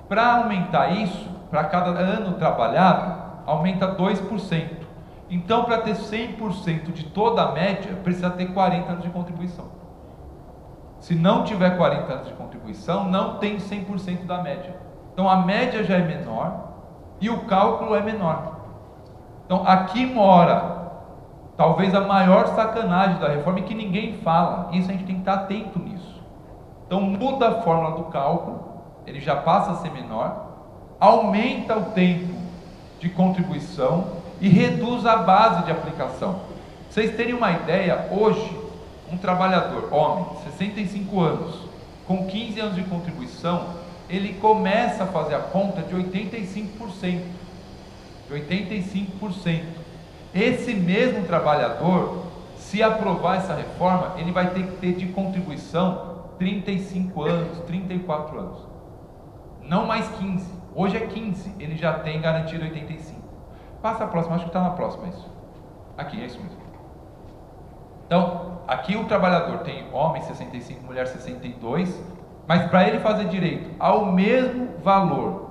Para aumentar isso, para cada ano trabalhado, aumenta 2%. Então, para ter 100% de toda a média, precisa ter 40 anos de contribuição. Se não tiver 40 anos de contribuição, não tem 100% da média. Então, a média já é menor e o cálculo é menor. Então, aqui mora talvez a maior sacanagem da reforma e que ninguém fala. Isso a gente tem que estar atento nisso. Então, muda a fórmula do cálculo, ele já passa a ser menor, aumenta o tempo de contribuição e reduz a base de aplicação. Pra vocês terem uma ideia, hoje, um trabalhador, homem, 65 anos, com 15 anos de contribuição, ele começa a fazer a conta de 85%. De 85%. Esse mesmo trabalhador, se aprovar essa reforma, ele vai ter que ter de contribuição 35 anos, 34 anos. não mais 15. Hoje é 15, ele já tem garantido 85. Passa a próxima, acho que está na próxima isso. Aqui, é isso mesmo. Então, aqui o trabalhador tem homem 65, mulher 62, mas para ele fazer direito ao mesmo valor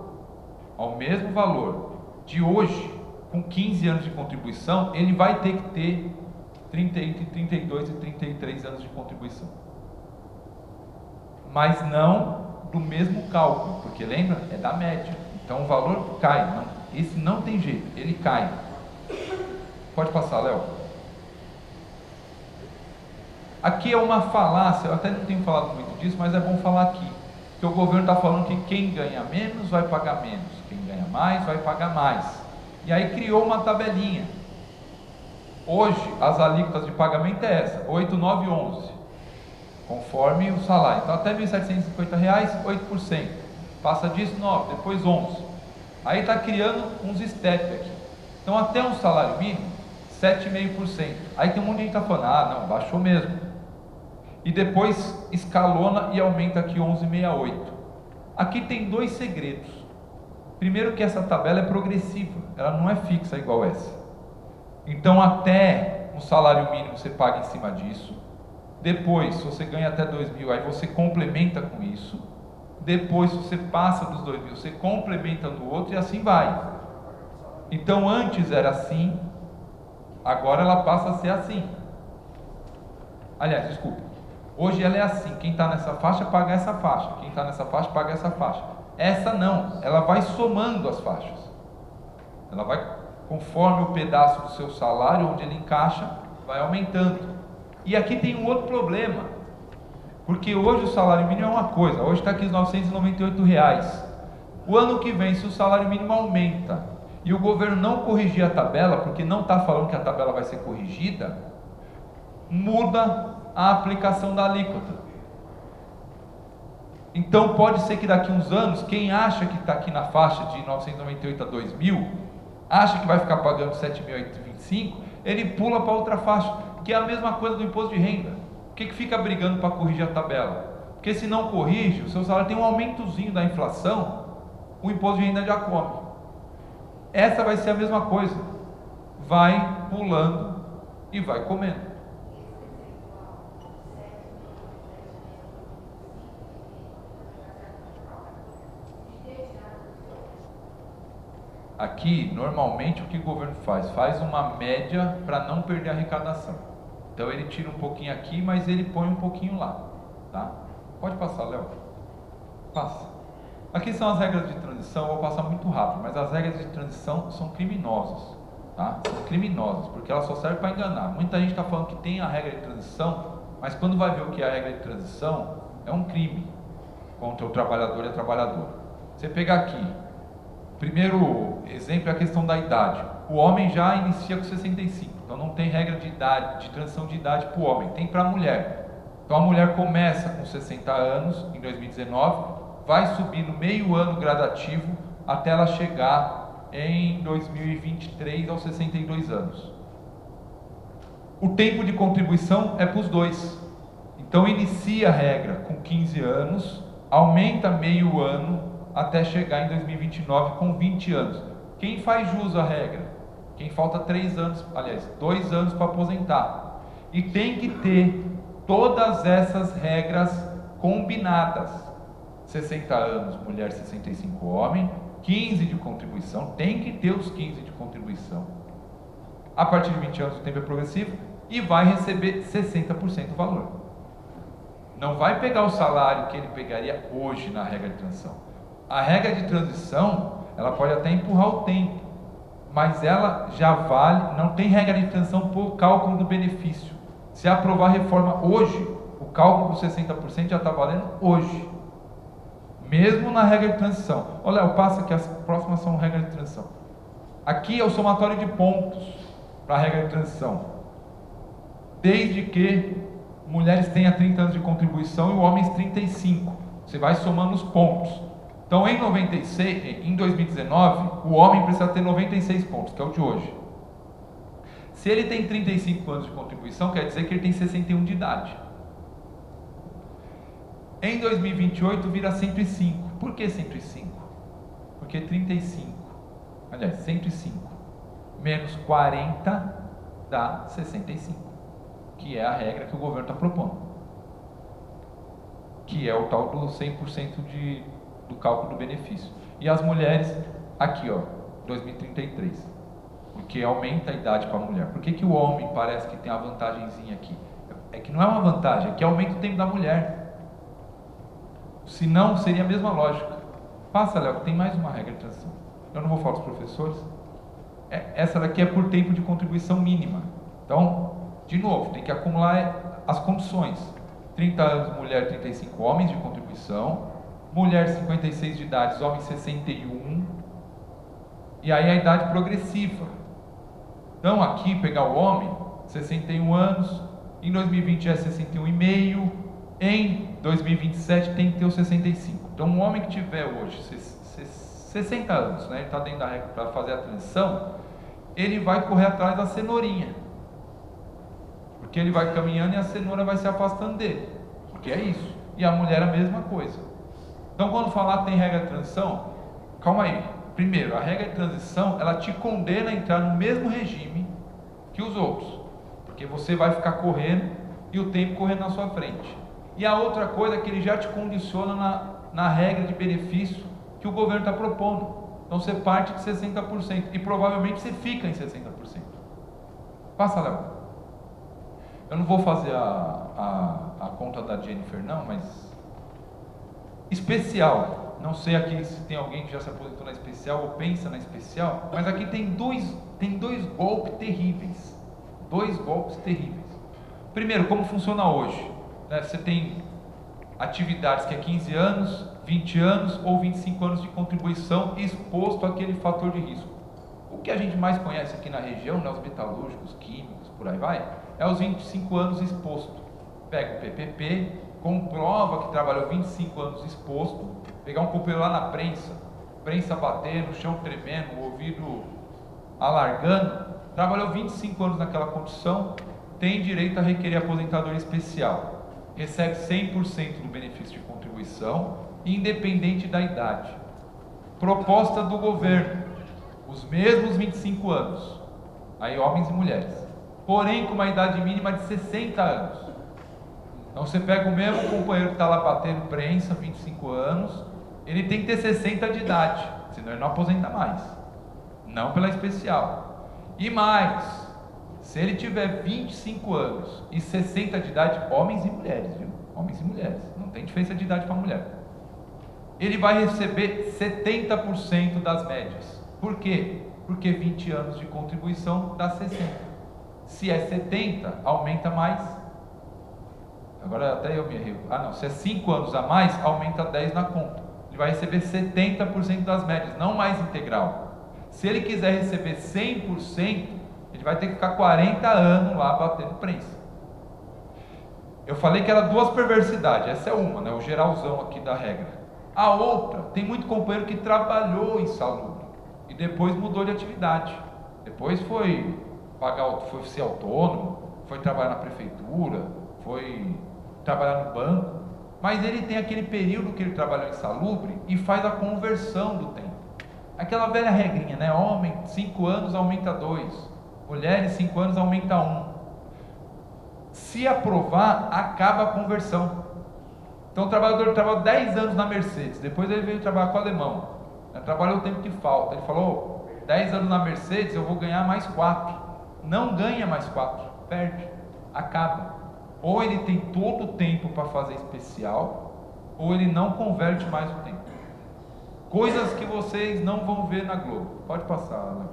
de hoje, com 15 anos de contribuição, ele vai ter que ter entre 32 e 33 anos de contribuição. Mas não do mesmo cálculo, porque lembra? É da média. Então o valor cai. Não, esse não tem jeito, ele cai. Pode passar, Léo. Aqui é uma falácia, eu até não tenho falado muito disso, mas é bom falar aqui. Que o governo está falando que quem ganha menos vai pagar menos, quem ganha mais vai pagar mais. E aí criou uma tabelinha. Hoje as alíquotas de pagamento é essa, 8, 9, 11, conforme o salário. Então até R$ 1.750, 8%. Passa disso 9, depois 11. Aí está criando uns steps aqui. Então até um salário mínimo, 7,5%. Aí tem um monte de gente que está falando, não, baixou mesmo. E depois escalona e aumenta aqui 11,68. Aqui tem dois segredos. Primeiro que essa tabela é progressiva, ela não é fixa igual essa. Então até um salário mínimo você paga em cima disso. Depois, se você ganha até 2.000, aí você complementa com isso. Depois, se você passa dos 2.000, você complementa no outro e assim vai. Então antes era assim, agora ela passa a ser assim. Aliás, desculpa. Hoje ela é assim, quem está nessa faixa paga essa faixa, quem está nessa faixa paga essa faixa. Essa não, ela vai somando as faixas. Ela vai, conforme o pedaço do seu salário, onde ele encaixa, vai aumentando. E aqui tem um outro problema, porque hoje o salário mínimo é uma coisa, hoje está aqui os R$998. O ano que vem, se o salário mínimo aumenta, e o governo não corrigir a tabela, porque não está falando que a tabela vai ser corrigida, muda a aplicação da alíquota. Então pode ser que daqui a uns anos, quem acha que está aqui na faixa de 998 a 2.000, acha que vai ficar pagando 7.825, ele pula para outra faixa, que é a mesma coisa do imposto de renda. Por que fica brigando para corrigir a tabela? Porque se não corrige, o seu salário tem um aumentozinho da inflação, o imposto de renda já come. Essa vai ser a mesma coisa, vai pulando e vai comendo. Aqui, normalmente, o que o governo faz? Faz uma média para não perder a arrecadação. Então, ele tira um pouquinho aqui, mas ele põe um pouquinho lá. Tá? Pode passar, Léo. Passa. Aqui são as regras de transição, eu vou passar muito rápido, mas as regras de transição são criminosas. Tá? São criminosas, porque elas só servem para enganar. Muita gente está falando que tem a regra de transição, mas quando vai ver o que é a regra de transição, é um crime contra o trabalhador e a trabalhadora. Você pegar aqui, primeiro exemplo é a questão da idade. O homem já inicia com 65, então não tem regra de idade, de transição de idade para o homem, tem para a mulher. Então a mulher começa com 60 anos em 2019, vai subindo meio ano gradativo até ela chegar em 2023 aos 62 anos. O tempo de contribuição é para os dois. Então inicia a regra com 15 anos, aumenta meio ano até chegar em 2029 com 20 anos. Quem faz jus à regra? Quem falta 3 anos, aliás, 2 anos para aposentar. E tem que ter todas essas regras combinadas. 60 anos, mulher, 65 homem, 15 de contribuição, tem que ter os 15 de contribuição. A partir de 20 anos o tempo é progressivo e vai receber 60% do valor. Não vai pegar o salário que ele pegaria hoje na regra de transição. A regra de transição, ela pode até empurrar o tempo, mas ela já vale, não tem regra de transição por cálculo do benefício. Se aprovar a reforma hoje, o cálculo dos 60% já está valendo hoje. Mesmo na regra de transição. Olha, eu passo que as próximas são regras de transição. Aqui é o somatório de pontos para a regra de transição. Desde que mulheres tenham 30 anos de contribuição e homens 35. Você vai somando os pontos. Então, em 2019, o homem precisa ter 96 pontos, que é o de hoje. Se ele tem 35 anos de contribuição, quer dizer que ele tem 61 de idade. Em 2028 vira 105. Por que 105? Porque 105 menos 40 dá 65, que é a regra que o governo está propondo, que é o tal do 100% do cálculo do benefício. E as mulheres, aqui ó, 2033, porque aumenta a idade para a mulher. Por que o homem parece que tem uma vantagenzinha aqui? É que não é uma vantagem, é que aumenta o tempo da mulher. Se não, seria a mesma lógica. Passa, Léo, tem mais uma regra de transição. Eu não vou falar dos professores. Essa daqui é por tempo de contribuição mínima. Então, de novo, tem que acumular as condições. 30 anos, mulher, 35 homens de contribuição. Mulher, 56 de idade, homem, 61. E aí a idade progressiva. Então, aqui, pegar o homem, 61 anos. Em 2020 é 61,5. Em 2027 tem que ter os 65. Então, um homem que tiver hoje 60 anos, né, ele está dentro da regra para fazer a transição, ele vai correr atrás da cenourinha, porque ele vai caminhando e a cenoura vai se afastando dele, porque é isso. E a mulher a mesma coisa. Então, quando falar tem regra de transição, calma aí. Primeiro, a regra de transição, ela te condena a entrar no mesmo regime que os outros, porque você vai ficar correndo e o tempo correndo na sua frente. E a outra coisa é que ele já te condiciona na regra de benefício que o governo está propondo. Então você parte de 60% e provavelmente você fica em 60%. Passa, Léo. Eu não vou fazer a conta da Jennifer não, mas especial, não sei aqui se tem alguém que já se aposentou na especial ou pensa na especial, mas aqui tem dois golpes terríveis. Dois golpes terríveis. Primeiro, como funciona hoje? Você tem atividades que é 15 anos, 20 anos ou 25 anos de contribuição exposto àquele fator de risco. O que a gente mais conhece aqui na região, né, os metalúrgicos, químicos, por aí vai, é os 25 anos exposto. Pega o PPP, comprova que trabalhou 25 anos exposto, pegar um companheiro lá na prensa batendo, o chão tremendo, o ouvido alargando, trabalhou 25 anos naquela condição, tem direito a requerer aposentadoria especial. Recebe 100% do benefício de contribuição, independente da idade. Proposta do governo, os mesmos 25 anos, aí homens e mulheres, porém com uma idade mínima de 60 anos. Então você pega o mesmo companheiro que está lá batendo prensa, 25 anos, ele tem que ter 60 de idade, senão ele não aposenta mais, não pela especial. E mais, se ele tiver 25 anos e 60 de idade, homens e mulheres, viu? Homens e mulheres, não tem diferença de idade para mulher. Ele vai receber 70% das médias. Por quê? Porque 20 anos de contribuição dá 60. Se é 70, aumenta mais. Agora até eu me errei. Se é 5 anos a mais, aumenta 10 na conta. Ele vai receber 70% das médias, não mais integral. Se ele quiser receber 100%, ele vai ter que ficar 40 anos lá batendo prensa. Eu falei que era duas perversidades. Essa é uma, né? O geralzão aqui da regra. A outra, tem muito companheiro que trabalhou em saúde e depois mudou de atividade. Depois foi ser autônomo, foi trabalhar na prefeitura, foi trabalhar no banco. Mas ele tem aquele período que ele trabalhou em salubre e faz a conversão do tempo. Aquela velha regrinha, né? Homem, 5 anos aumenta 2. Mulheres, 5 anos aumenta 1. Se aprovar, acaba a conversão. Então o trabalhador trabalhou 10 anos na Mercedes, depois ele veio trabalhar com o alemão, trabalhou o tempo que falta. Ele falou: 10 anos na Mercedes, eu vou ganhar mais 4. Não ganha mais 4, perde, acaba. Ou ele tem todo o tempo para fazer especial, ou ele não converte mais o tempo. Coisas que vocês não vão ver na Globo. Pode passar, Léo.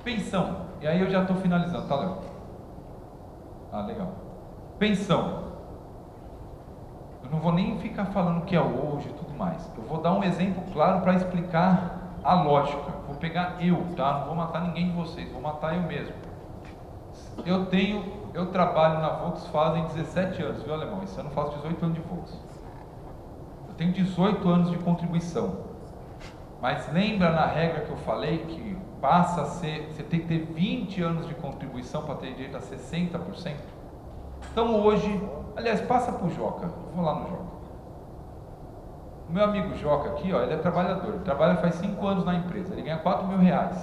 Pensão, e aí eu já estou finalizando, tá, Léo? Legal. Pensão. Eu não vou nem ficar falando o que é hoje e tudo mais. Eu vou dar um exemplo claro para explicar a lógica. Vou pegar eu, tá? Não vou matar ninguém de vocês, vou matar eu mesmo. Eu trabalho na Volks fazem 17 anos, viu, alemão? Esse ano eu faço 18 anos de Volks. Eu tenho 18 anos de contribuição. Mas lembra na regra que eu falei que passa a ser, você tem que ter 20 anos de contribuição para ter direito a 60%? Então hoje, aliás, passa para o Joca, vou lá no Joca. O meu amigo Joca aqui, ó, ele é trabalhador, ele trabalha faz 5 anos na empresa, ele ganha R$4.000.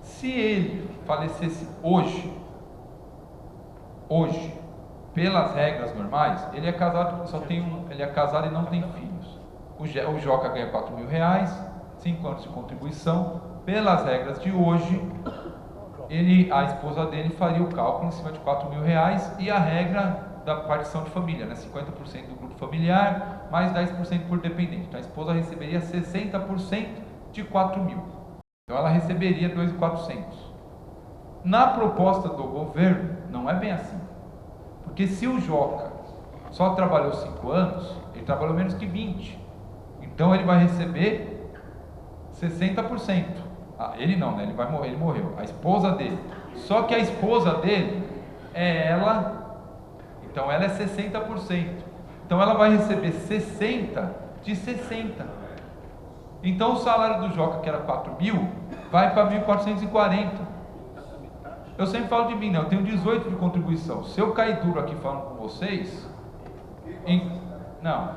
Se ele falecesse hoje, pelas regras normais, ele é casado, ele é casado e não tem filhos. O Joca ganha R$4.000, 5 anos de contribuição. Pelas regras de hoje, a esposa dele faria o cálculo em cima de R$4.000 e a regra da partição de família, né? 50% do grupo familiar, mais 10% por dependente. Então a esposa receberia 60% de 4.000. Então ela receberia 2.400. Na proposta do governo, não é bem assim. Porque se o Joca só trabalhou 5 anos, ele trabalhou menos que 20. Então ele vai receber 60%. Ele não, né? Ele morreu. A esposa dele. Só que a esposa dele é ela. Então ela é 60%. Então ela vai receber 60 de 60. Então o salário do Joca, que era 4.000, vai para 1.440. Eu sempre falo de mim, né? Eu tenho 18 de contribuição. Se eu cair duro aqui falando com vocês, não,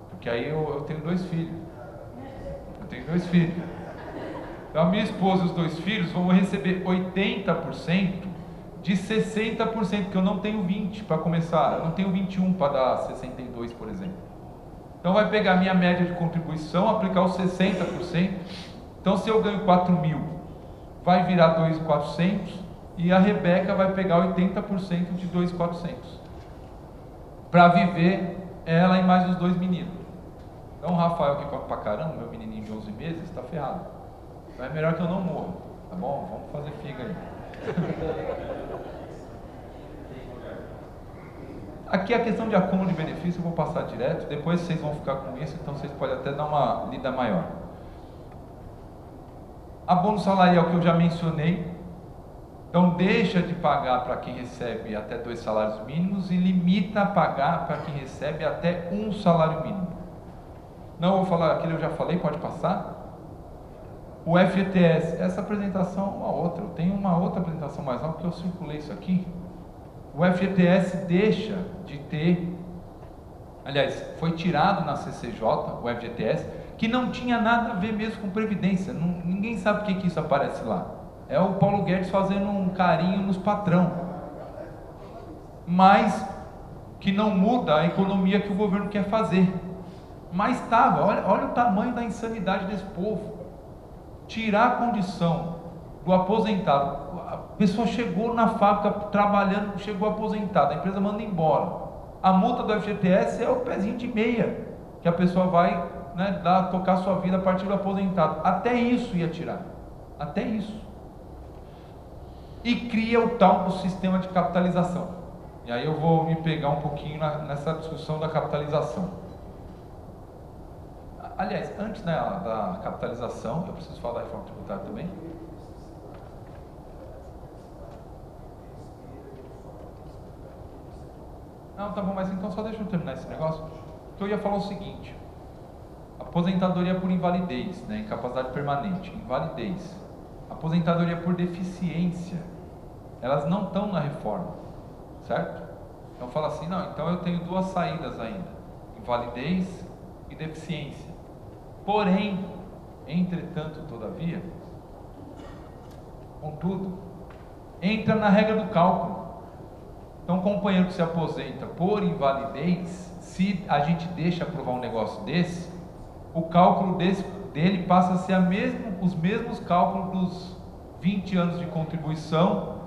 porque aí eu tenho 2 filhos. Então a minha esposa e os 2 filhos vão receber 80% de 60%, que eu não tenho 20 para começar, eu não tenho 21 para dar 62, por exemplo. Então vai pegar a minha média de contribuição, aplicar os 60%. Então se eu ganho 4.000, vai virar 2.400 e a Rebeca vai pegar 80% de 2.400 para viver ela e mais os 2 meninos. Então o Rafael, que come pra caramba, meu menininho de 11 meses, está ferrado. Então é melhor que eu não morra, tá bom? Vamos fazer figa aí. Aqui a questão de acúmulo de benefício eu vou passar direto, depois vocês vão ficar com isso, então vocês podem até dar uma lida maior. Abono salarial que eu já mencionei, então deixa de pagar para quem recebe até 2 salários mínimos e limita a pagar para quem recebe até 1 salário mínimo. Não vou falar aquilo, eu já falei, pode passar. O FGTS, essa apresentação é uma outra, eu tenho uma outra apresentação mais nova, porque eu circulei isso aqui. O FGTS deixa de ter, aliás, foi tirado na CCJ, o FGTS, que não tinha nada a ver mesmo com Previdência, ninguém sabe por que isso aparece lá. É o Paulo Guedes fazendo um carinho nos patrão, mas que não muda a economia que o governo quer fazer. Mas estava, olha o tamanho da insanidade desse povo. Tirar a condição do aposentado, a pessoa chegou na fábrica trabalhando, chegou aposentado, a empresa manda embora. A multa do FGTS é o pezinho de meia, que a pessoa vai, né, tocar sua vida a partir do aposentado. Até isso ia tirar, até isso. E cria o tal do sistema de capitalização. E aí eu vou me pegar um pouquinho nessa discussão da capitalização. Aliás, antes da capitalização, eu preciso falar da reforma tributária também. Não, tá bom, mas então só deixa eu terminar esse negócio. Que eu ia falar o seguinte: aposentadoria por invalidez, né, incapacidade permanente, invalidez, aposentadoria por deficiência, elas não estão na reforma, certo? Então fala assim, não, então eu tenho 2 saídas ainda, invalidez e deficiência. Porém, entretanto, todavia, contudo, entra na regra do cálculo. Então, um companheiro que se aposenta por invalidez, se a gente deixa aprovar um negócio desse, o cálculo dele passa a ser os mesmos cálculos dos 20 anos de contribuição.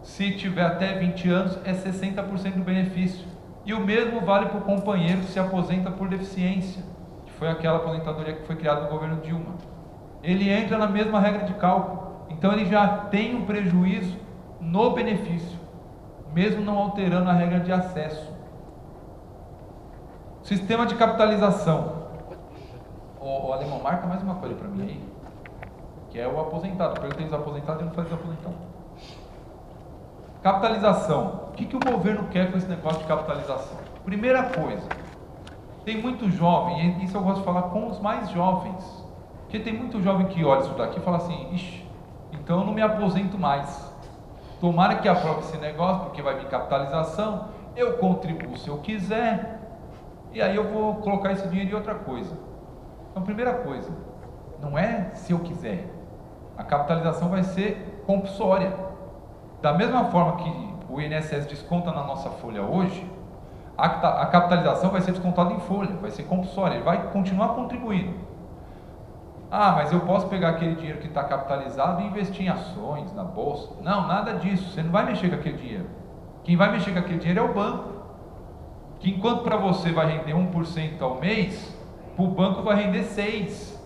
Se tiver até 20 anos, é 60% do benefício. E o mesmo vale para o companheiro que se aposenta por deficiência, que foi aquela aposentadoria que foi criada no governo Dilma. Ele entra na mesma regra de cálculo, então ele já tem um prejuízo no benefício, mesmo não alterando a regra de acesso. Sistema de capitalização. O Alemão, marca mais uma coisa para mim aí, que é o aposentado. Eu perguntei dos aposentados e não faz desaposentado. Capitalização. O que o governo quer com esse negócio de capitalização? Primeira coisa, tem muito jovem, e isso eu gosto de falar com os mais jovens, porque tem muito jovem que olha isso daqui e fala assim, ixi, então eu não me aposento mais. Tomara que aprove esse negócio, porque vai vir capitalização, eu contribuo se eu quiser, e aí eu vou colocar esse dinheiro em outra coisa. Então, primeira coisa, não é se eu quiser, a capitalização vai ser compulsória. Da mesma forma que o INSS desconta na nossa folha hoje, a capitalização vai ser descontada em folha, vai ser compulsória, ele vai continuar contribuindo. Ah, mas eu posso pegar aquele dinheiro que está capitalizado e investir em ações, na bolsa? Não, nada disso, você não vai mexer com aquele dinheiro. Quem vai mexer com aquele dinheiro é o banco, que enquanto para você vai render 1% ao mês, para o banco vai render 6%.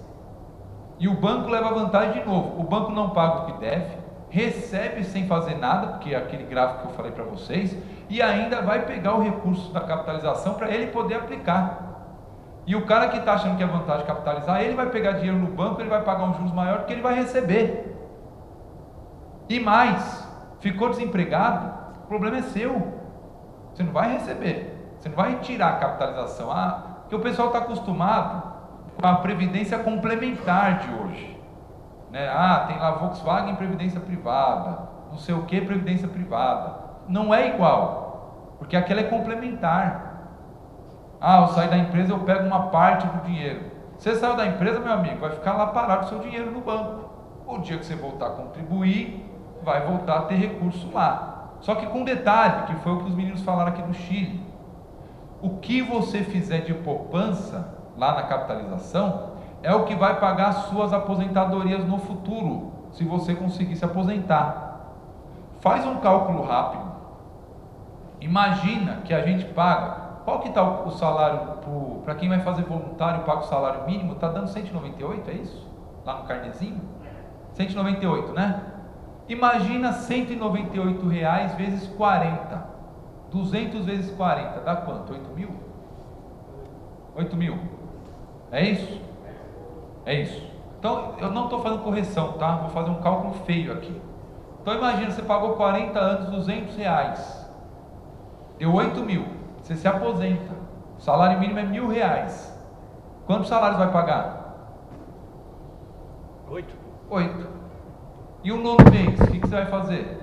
E o banco leva vantagem de novo, o banco não paga o que deve, recebe sem fazer nada, porque é aquele gráfico que eu falei para vocês, e ainda vai pegar o recurso da capitalização para ele poder aplicar. E o cara que está achando que é vantagem capitalizar, ele vai pegar dinheiro no banco, ele vai pagar um juros maior do que ele vai receber. E mais, ficou desempregado, o problema é seu, você não vai receber, você não vai tirar a capitalização. Porque o pessoal está acostumado com a previdência complementar de hoje, né? Tem lá Volkswagen previdência privada, não sei o que previdência privada. Não é igual, porque aquela é complementar. Eu saio da empresa, eu pego uma parte do dinheiro. Você saiu da empresa, meu amigo, vai ficar lá parado o seu dinheiro no banco. O dia que você voltar a contribuir, vai voltar a ter recurso lá. Só que com detalhe, que foi o que os meninos falaram aqui no Chile. O que você fizer de poupança lá na capitalização é o que vai pagar as suas aposentadorias no futuro, se você conseguir se aposentar. Faz um cálculo rápido. Imagina que a gente paga. Qual que está o salário para quem vai fazer voluntário, paga o salário mínimo? Está dando 198, é isso? Lá no carnezinho? 198, né? Imagina 198 reais vezes 40. 200 vezes 40, dá quanto? 8 mil? 8 mil. É isso? É isso. Então, eu não estou fazendo correção, tá? Vou fazer um cálculo feio aqui. Então, imagina, você pagou 40 anos, 200 reais. Deu 8 mil. Você se aposenta. O salário mínimo é R$1.000. Quantos salários vai pagar? 8. E o nono mês, o que você vai fazer?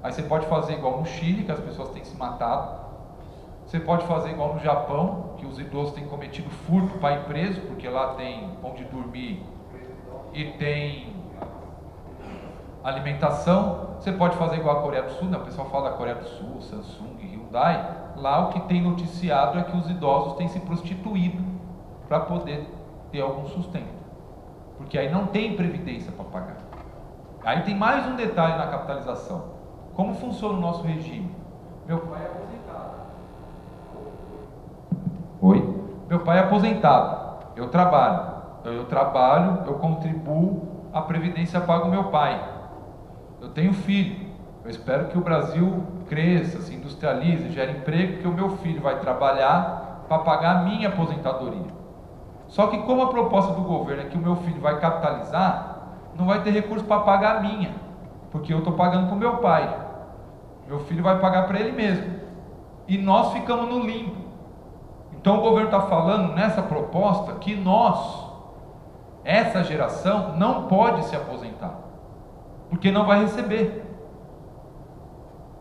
Aí você pode fazer igual no Chile, que as pessoas têm se matado. Você pode fazer igual no Japão, que os idosos têm cometido furto para ir preso, porque lá tem onde dormir e tem alimentação. Você pode fazer igual a Coreia do Sul, né? O pessoal fala da Coreia do Sul, Samsung, Hyundai. Lá o que tem noticiado é que os idosos têm se prostituído para poder ter algum sustento, porque aí não tem previdência para pagar. Aí tem mais um detalhe na capitalização. Como funciona o nosso regime? Meu pai é aposentado. Oi? Meu pai é aposentado. Eu trabalho, eu contribuo, a previdência paga o meu pai. Eu tenho filho. Eu espero que o Brasil cresça, se industrialize, gere emprego, que o meu filho vai trabalhar para pagar a minha aposentadoria. Só que como a proposta do governo é que o meu filho vai capitalizar, não vai ter recurso para pagar a minha, porque eu estou pagando para o meu pai. Meu filho vai pagar para ele mesmo. E nós ficamos no limbo. Então o governo está falando nessa proposta que nós, essa geração, não pode se aposentar, porque não vai receber.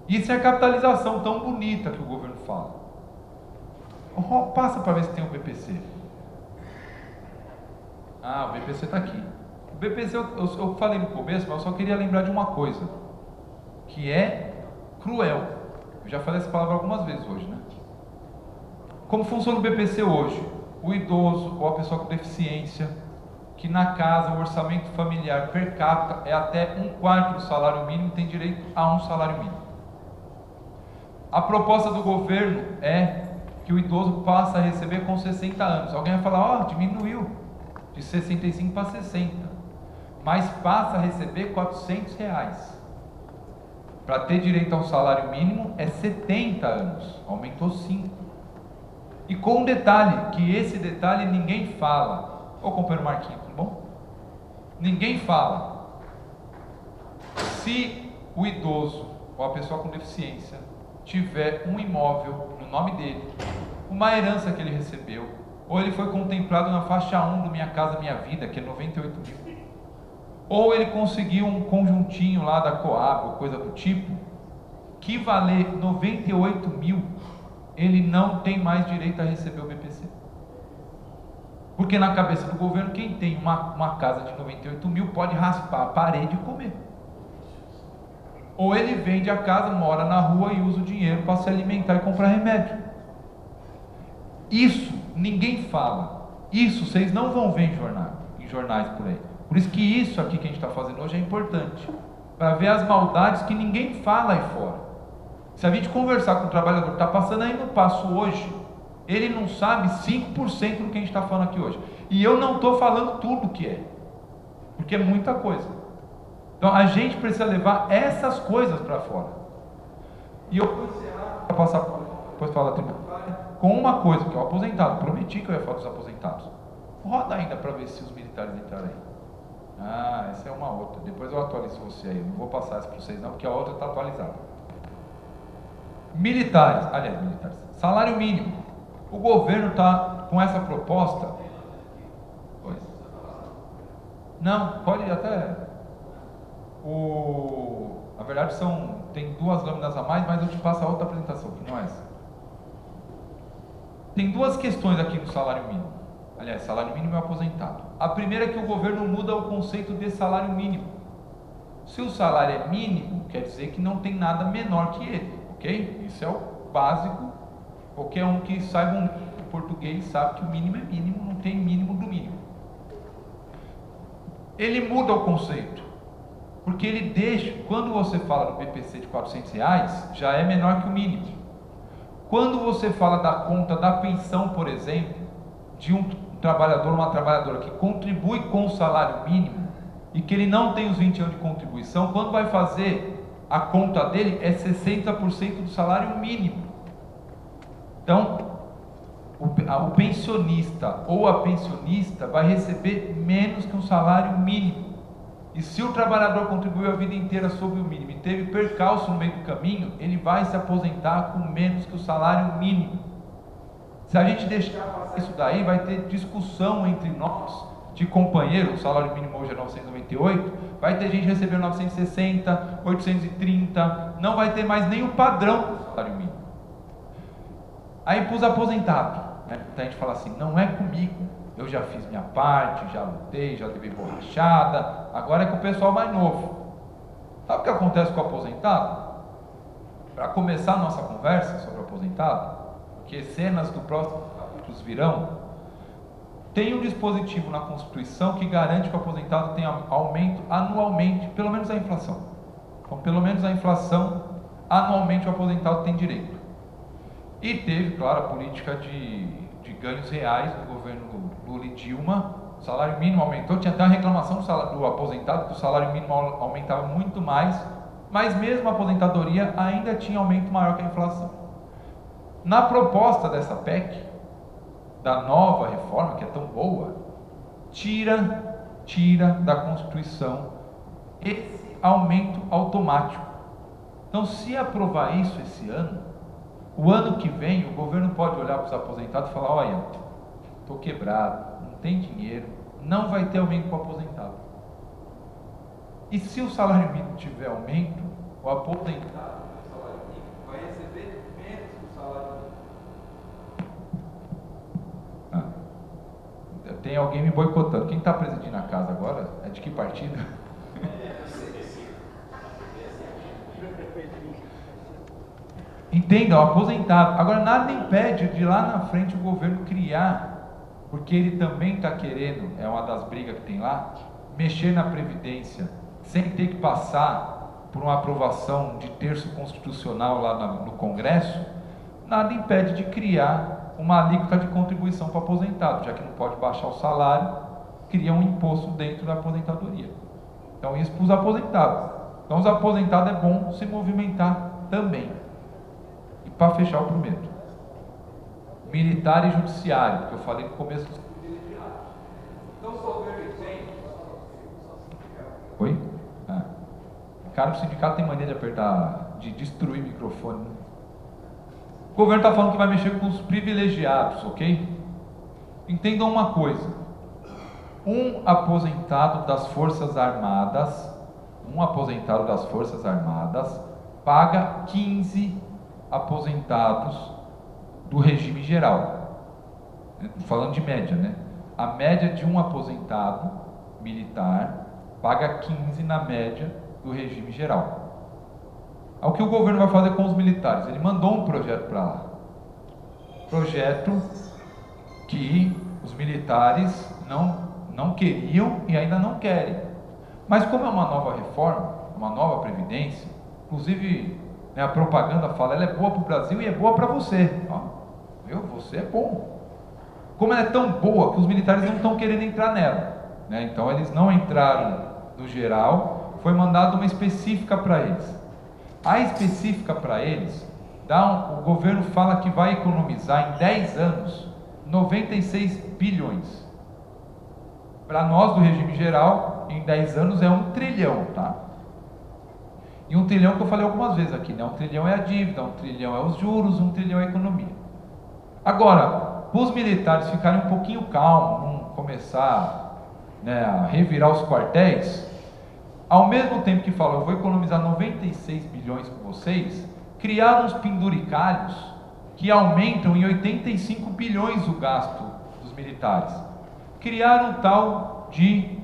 Isso é a capitalização tão bonita que o governo fala. Passa para ver se tem o BPC. O BPC está aqui. O BPC eu falei no começo, mas eu só queria lembrar de uma coisa, que é cruel. Eu já falei essa palavra algumas vezes hoje, né? Como funciona o BPC hoje? O idoso ou a pessoa com deficiência, que na casa o orçamento familiar per capita é até 1/4 do salário mínimo, tem direito a um salário mínimo. A proposta do governo é que o idoso passa a receber com 60 anos. Alguém vai falar, diminuiu de 65 para 60, mas passa a receber R$400. Para ter direito a um salário mínimo é 70 anos, aumentou 5. E com um detalhe, que esse detalhe ninguém fala. Ô companheiro Marquinhos, tudo bom? Ninguém fala. Se o idoso ou a pessoa com deficiência tiver um imóvel no nome dele, uma herança que ele recebeu, ou ele foi contemplado na faixa 1 do Minha Casa Minha Vida, que é 98 mil, ou ele conseguiu um conjuntinho lá da Coab, ou coisa do tipo, que valer 98 mil, ele não tem mais direito a receber o BPC. Porque na cabeça do governo, quem tem uma casa de 98 mil pode raspar a parede e comer. Ou ele vende a casa, mora na rua e usa o dinheiro para se alimentar e comprar remédio. Isso ninguém fala. Isso vocês não vão ver em jornais por aí. Por isso que isso aqui que a gente está fazendo hoje é importante. Para ver as maldades que ninguém fala aí fora. Se a gente conversar com o trabalhador que está passando aí no passo hoje, ele não sabe 5% do que a gente está falando aqui hoje. E eu não estou falando tudo que é. Porque é muita coisa. Então a gente precisa levar essas coisas para fora. E eu vou encerrar para passar depois falar tributária com uma coisa, que é o aposentado. Prometi que eu ia falar dos aposentados. Roda ainda para ver se os militares entraram aí. Ah, essa é uma outra. Depois eu atualizo você aí. Eu não vou passar essa para vocês não, porque a outra está atualizada. Militares. Salário mínimo. O governo está com essa proposta. Pois. Não, pode até. Na verdade tem 2 lâminas a mais, mas eu te passo a outra apresentação, que não é essa. Tem 2 questões aqui no salário mínimo. Aliás, salário mínimo e aposentado. A primeira é que o governo muda o conceito de salário mínimo. Se o salário é mínimo, quer dizer que não tem nada menor que ele, ok? Isso é o básico. Qualquer um que saiba um português sabe que o mínimo é mínimo, não tem mínimo do mínimo. Ele muda o conceito. Porque ele deixa, quando você fala do BPC de R$400, já é menor que o mínimo. Quando você fala da conta da pensão, por exemplo, de um trabalhador, uma trabalhadora que contribui com o salário mínimo, e que ele não tem os 20 anos de contribuição, quando vai fazer a conta dele, é 60% do salário mínimo. Então, o pensionista ou a pensionista vai receber menos que um salário mínimo. E se o trabalhador contribuiu a vida inteira sobre o mínimo e teve percalço no meio do caminho, ele vai se aposentar com menos que o salário mínimo. Se a gente deixar isso daí, vai ter discussão entre nós, de companheiros. O salário mínimo hoje é 998, vai ter gente recebendo 960, 830, não vai ter mais nem o padrão do salário mínimo. Aí para os aposentados, né? Então a gente fala assim, não é comigo. Eu já fiz minha parte, já lutei, já levei borrachada, agora é com o pessoal mais novo. Sabe o que acontece com o aposentado? Para começar a nossa conversa sobre o aposentado, porque cenas do próximo capítulo virão, tem um dispositivo na Constituição que garante que o aposentado tenha aumento anualmente, pelo menos a inflação. Então, pelo menos a inflação, anualmente o aposentado tem direito. E teve, claro, a política de ganhos reais do governo Lula e Dilma. O salário mínimo aumentou, tinha até uma reclamação do aposentado, que o salário mínimo aumentava muito mais, mas mesmo a aposentadoria ainda tinha aumento maior que a inflação. Na proposta dessa PEC, da nova reforma, que é tão boa, tira da Constituição esse aumento automático. Então, se aprovar isso esse ano, o ano que vem, o governo pode olhar para os aposentados e falar, olha, estou quebrado, não tem dinheiro, não vai ter aumento para o aposentado. E se o salário mínimo tiver aumento, o aposentado vai receber menos que o salário mínimo. Tem alguém me boicotando. Quem está presidindo a casa agora é de que partido? Entenda, o aposentado. Agora, nada impede de lá na frente o governo criar, porque ele também está querendo, é uma das brigas que tem lá, mexer na Previdência, sem ter que passar por uma aprovação de terço constitucional lá no Congresso. Nada impede de criar uma alíquota de contribuição para o aposentado, já que não pode baixar o salário, cria um imposto dentro da aposentadoria. Então, isso para os aposentados. Então, os aposentados é bom se movimentar também. E para fechar o primeiro, militar e judiciário, que eu falei no começo do... Então, o governo tem... Oi? Cara, o sindicato tem mania de apertar, de destruir o microfone, né? O governo está falando que vai mexer com os privilegiados, ok? Entendam uma coisa, um aposentado das Forças Armadas paga 15 aposentados do regime geral. Falando de média, né? A média de um aposentado militar paga 15 na média do regime geral. O que o governo vai fazer com os militares? Ele mandou um projeto para lá. Projeto que os militares não queriam e ainda não querem. Mas como é uma nova reforma, uma nova previdência, inclusive, né, a propaganda fala, ela é boa para o Brasil e é boa para você. Ó, viu? Você é bom. Como ela é tão boa que os militares não estão querendo entrar nela, né? Então eles não entraram no geral, foi mandado uma específica para eles. A específica para eles, o governo fala que vai economizar em 10 anos 96 bilhões. Para nós do regime geral, em 10 anos é 1 trilhão, tá? E 1 trilhão que eu falei algumas vezes aqui, né? 1 trilhão é a dívida, 1 trilhão é os juros, 1 trilhão é a economia. Agora, para os militares ficarem um pouquinho calmos, não começar, né, a revirar os quartéis, ao mesmo tempo que falam, eu vou economizar 96 bilhões com vocês, criaram uns penduricalhos que aumentam em 85 bilhões o gasto dos militares. Criaram um tal de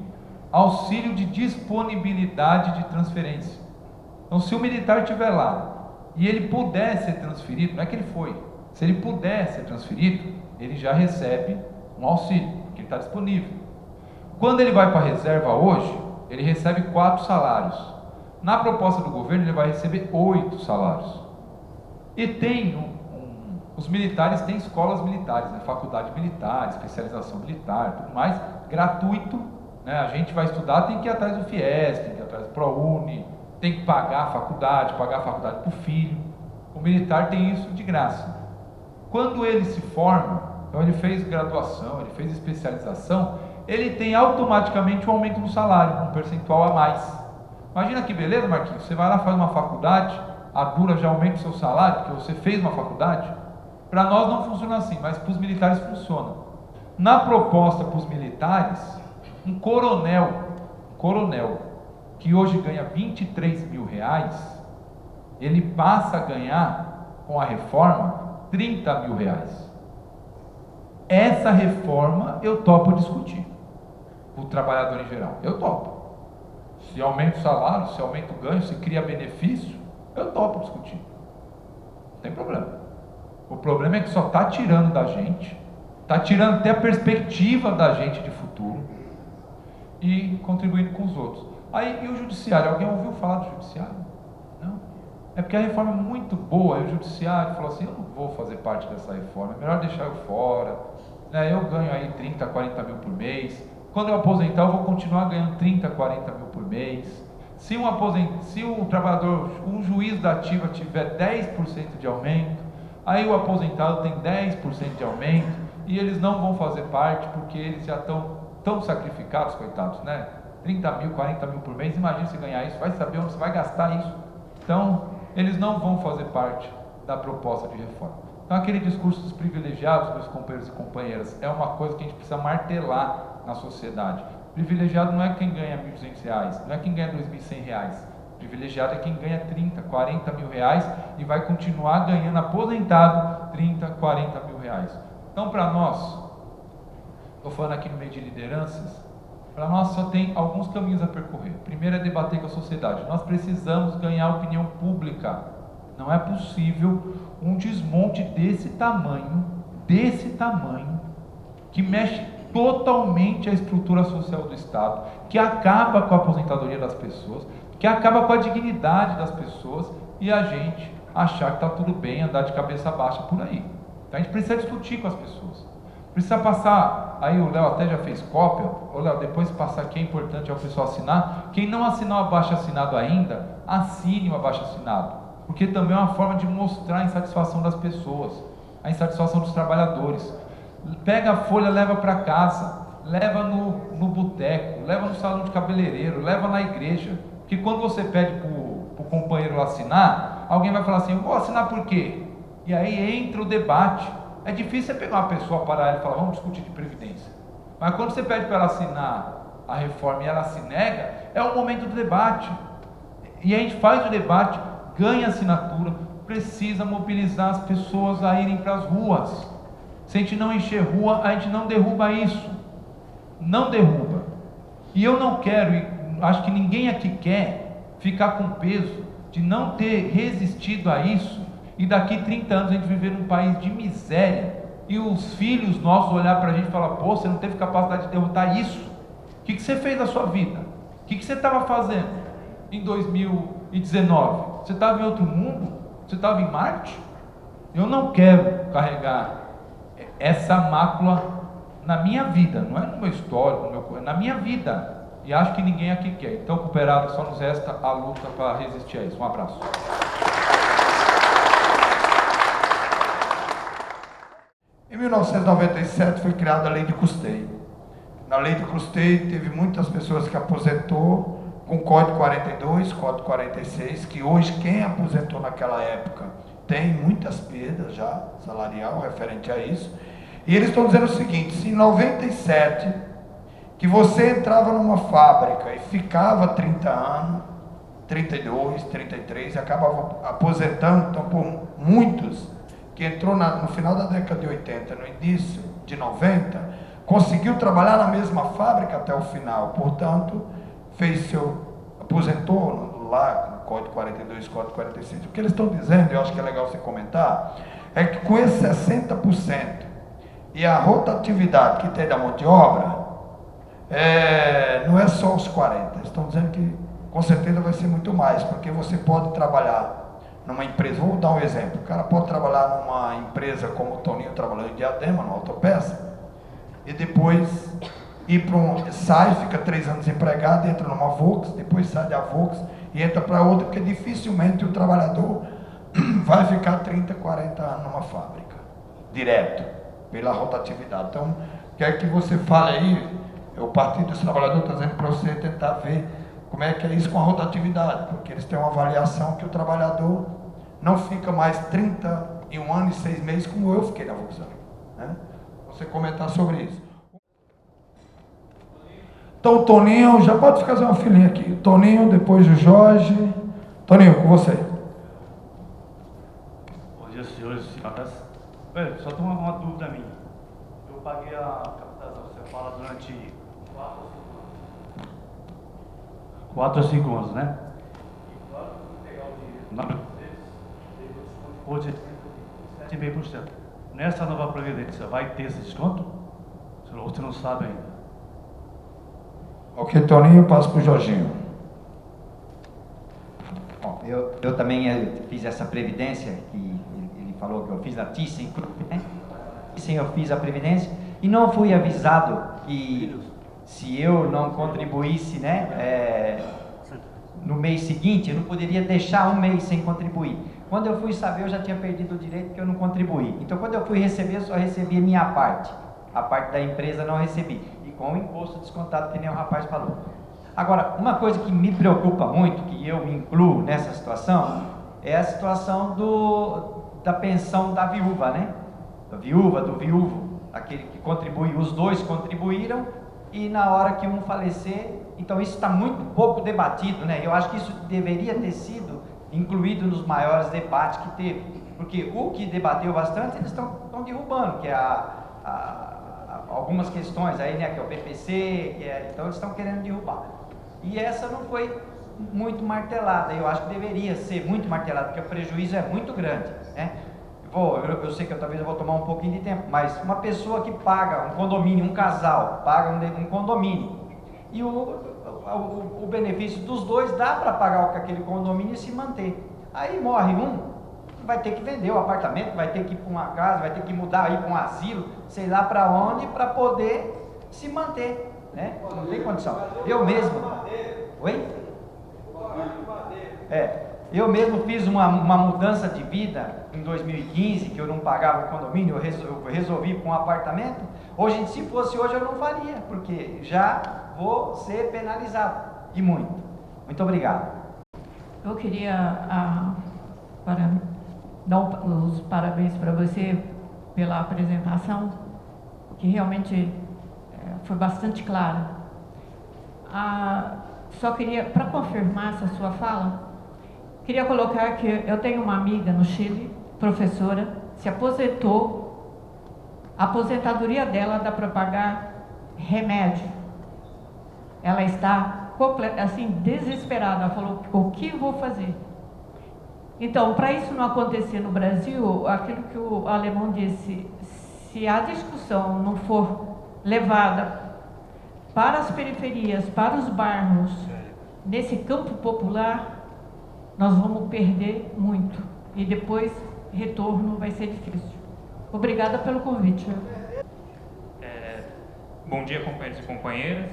auxílio de disponibilidade de transferência. Então, se o militar estiver lá e ele puder ser transferido, não é que ele foi, se ele puder ser transferido, ele já recebe um auxílio, porque ele está disponível. Quando ele vai para a reserva hoje, ele recebe 4 salários. Na proposta do governo, ele vai receber 8 salários. E tem os militares têm escolas militares, né? Faculdade militar, especialização militar, tudo mais, gratuito, né? A gente vai estudar, tem que ir atrás do FIES, tem que ir atrás do ProUni, tem que pagar a faculdade para o filho. O militar tem isso de graça. Quando ele se forma, então ele fez graduação, ele fez especialização, ele tem automaticamente um aumento no salário, um percentual a mais. Imagina que beleza, Marquinhos, você vai lá, faz uma faculdade, a Dura já aumenta o seu salário, porque você fez uma faculdade. Para nós não funciona assim, mas para os militares funciona. Na proposta para os militares, um coronel, que hoje ganha 23 mil reais, ele passa a ganhar, com a reforma, 30 mil reais. Essa reforma eu topo discutir. O trabalhador em geral, eu topo. Se aumenta o salário, se aumenta o ganho, se cria benefício, eu topo discutir. Não tem problema. O problema é que só está tirando da gente, está tirando até a perspectiva da gente de futuro e contribuindo com os outros. Aí, e o judiciário? Alguém ouviu falar do judiciário? Não? É porque a reforma é muito boa, e o judiciário falou assim, eu não vou fazer parte dessa reforma, é melhor deixar eu fora, né? Eu ganho aí 30, 40 mil por mês, quando eu aposentar eu vou continuar ganhando 30, 40 mil por mês. Se um trabalhador, um juiz da ativa tiver 10% de aumento, aí o aposentado tem 10% de aumento, e eles não vão fazer parte, porque eles já estão tão sacrificados, coitados, né? 30 mil, 40 mil por mês, imagina você ganhar isso, vai saber onde você vai gastar isso. Então, eles não vão fazer parte da proposta de reforma. Então, aquele discurso dos privilegiados, meus companheiros e companheiras, é uma coisa que a gente precisa martelar na sociedade. Privilegiado não é quem ganha R$1.200, não é quem ganha R$2.100. Privilegiado é quem ganha 30, 40 mil reais e vai continuar ganhando aposentado 30, 40 mil reais. Então, para nós, estou falando aqui no meio de lideranças, para nós só tem alguns caminhos a percorrer. Primeiro é debater com a sociedade. Nós precisamos ganhar opinião pública. Não é possível um desmonte desse tamanho, que mexe totalmente a estrutura social do Estado, que acaba com a aposentadoria das pessoas, que acaba com a dignidade das pessoas, e a gente achar que está tudo bem, andar de cabeça baixa por aí. Então a gente precisa discutir com as pessoas. Precisa passar, aí o Léo até já fez cópia, ô Léo, depois passar aqui, é importante ao pessoal assinar. Quem não assinou o abaixo assinado ainda, assine o abaixo assinado, porque também é uma forma de mostrar a insatisfação das pessoas, a insatisfação dos trabalhadores. Pega a folha, leva para casa, leva no boteco, leva no salão de cabeleireiro, leva na igreja, porque quando você pede para o companheiro assinar, alguém vai falar assim, eu vou assinar por quê? E aí entra o debate. É difícil você pegar uma pessoa, parar ela e falar, vamos discutir de previdência. Mas quando você pede para ela assinar a reforma e ela se nega, é o momento do debate. E a gente faz o debate, ganha assinatura, precisa mobilizar as pessoas a irem para as ruas. Se a gente não encher rua, a gente não derruba isso. Não derruba. E eu não quero, e acho que ninguém aqui quer, ficar com peso de não ter resistido a isso, e daqui 30 anos a gente viver num país de miséria, e os filhos nossos olhar para a gente e falar: pô, você não teve capacidade de derrotar isso? O que você fez na sua vida? O que você estava fazendo em 2019? Você estava em outro mundo? Você estava em Marte? Eu não quero carregar essa mácula na minha vida, não é no meu histórico, é na minha vida, e acho que ninguém aqui quer. Então, cooperado, só nos resta a luta para resistir a isso. Um abraço. Em 1997 foi criada a lei de custeio. Na lei de custeio teve muitas pessoas que aposentou com Código 42, Código 46, que hoje quem aposentou naquela época tem muitas perdas já salarial referente a isso. E eles estão dizendo o seguinte: se em 97 que você entrava numa fábrica e ficava 30 anos, 32, 33, e acabava aposentando, então por muitos que entrou no final da década de 80, no início de 90, conseguiu trabalhar na mesma fábrica até o final, portanto, aposentou lá no Código 42, Código 46. O que eles estão dizendo, eu acho que é legal você comentar, é que com esse 60% e a rotatividade que tem da mão de obra, não é só os 40, eles estão dizendo que com certeza vai ser muito mais, porque você pode trabalhar numa empresa, vou dar um exemplo, o cara pode trabalhar numa empresa como o Toninho trabalhou em Diadema, numa autopeça, e depois sai, fica 3 anos desempregado, entra numa Volks, depois sai da Volks e entra para outra, porque dificilmente o trabalhador vai ficar 30, 40 anos numa fábrica, direto, pela rotatividade. Então, quer que você fale aí, o Partido dos Trabalhadores está dizendo para você tentar ver como é que é isso com a rotatividade, porque eles têm uma avaliação que o trabalhador não fica mais 31 anos e 6 meses como eu fiquei na Volkswagen, né? Você comentar sobre isso. Então o Toninho, já pode fazer uma filinha aqui, Toninho, depois o Jorge. Toninho, com você. Bom dia, senhores e senhoras. Só tem uma dúvida minha. Eu paguei a captação, você fala, durante 4 a 5 anos, né? E claro, pegar o dinheiro hoje 7,5%. Nessa nova previdência vai ter esse desconto? Você não sabe ainda. Ok, Toninho, passo para o Jorginho. Bom, eu também fiz essa previdência, que ele falou que eu fiz na Thyssen, né? Thyssen eu fiz a previdência e não fui avisado que se eu não contribuísse, né, no mês seguinte, eu não poderia deixar um mês sem contribuir. Quando eu fui saber, eu já tinha perdido o direito porque eu não contribuí. Então, quando eu fui receber, eu só recebi a minha parte. A parte da empresa não recebi. E com o imposto descontado, que nem o rapaz falou. Agora, uma coisa que me preocupa muito, que eu incluo nessa situação, é a situação da pensão da viúva, né? Da viúva, do viúvo, aquele que contribui, os dois contribuíram, e na hora que um falecer, então isso está muito pouco debatido, né? Eu acho que isso deveria ter sido incluído nos maiores debates que teve, porque o que debateu bastante, eles estão derrubando, que é algumas questões aí, né, que é o PPC, então eles estão querendo derrubar. E essa não foi muito martelada, eu acho que deveria ser muito martelada, porque o prejuízo é muito grande, né? Eu sei que talvez eu vou tomar um pouquinho de tempo, mas uma pessoa que paga um condomínio, um casal, paga um condomínio, e o benefício dos dois dá para pagar aquele condomínio e se manter. Aí morre um, vai ter que vender o apartamento, vai ter que ir para uma casa, vai ter que mudar, ir para um asilo, sei lá para onde, para poder se manter, né? Não tem condição. Eu mesmo... Oi? Eu mesmo fiz uma mudança de vida em 2015, que eu não pagava o condomínio, eu resolvi para um apartamento. Hoje, se fosse hoje, eu não faria, porque já vou ser penalizado, e muito. Muito obrigado. Eu queria dar os parabéns para você pela apresentação, que realmente foi bastante clara. Só queria, para confirmar essa sua fala, Queria colocar que eu tenho uma amiga no Chile, professora, se aposentou, a aposentadoria dela dá para pagar remédio. Ela está assim, desesperada, ela falou, o que vou fazer? Então, para isso não acontecer no Brasil, aquilo que o Alemão disse, se a discussão não for levada para as periferias, para os bairros, nesse campo popular, nós vamos perder muito. E depois, retorno vai ser difícil. Obrigada pelo convite. Bom dia, companheiros e companheiras.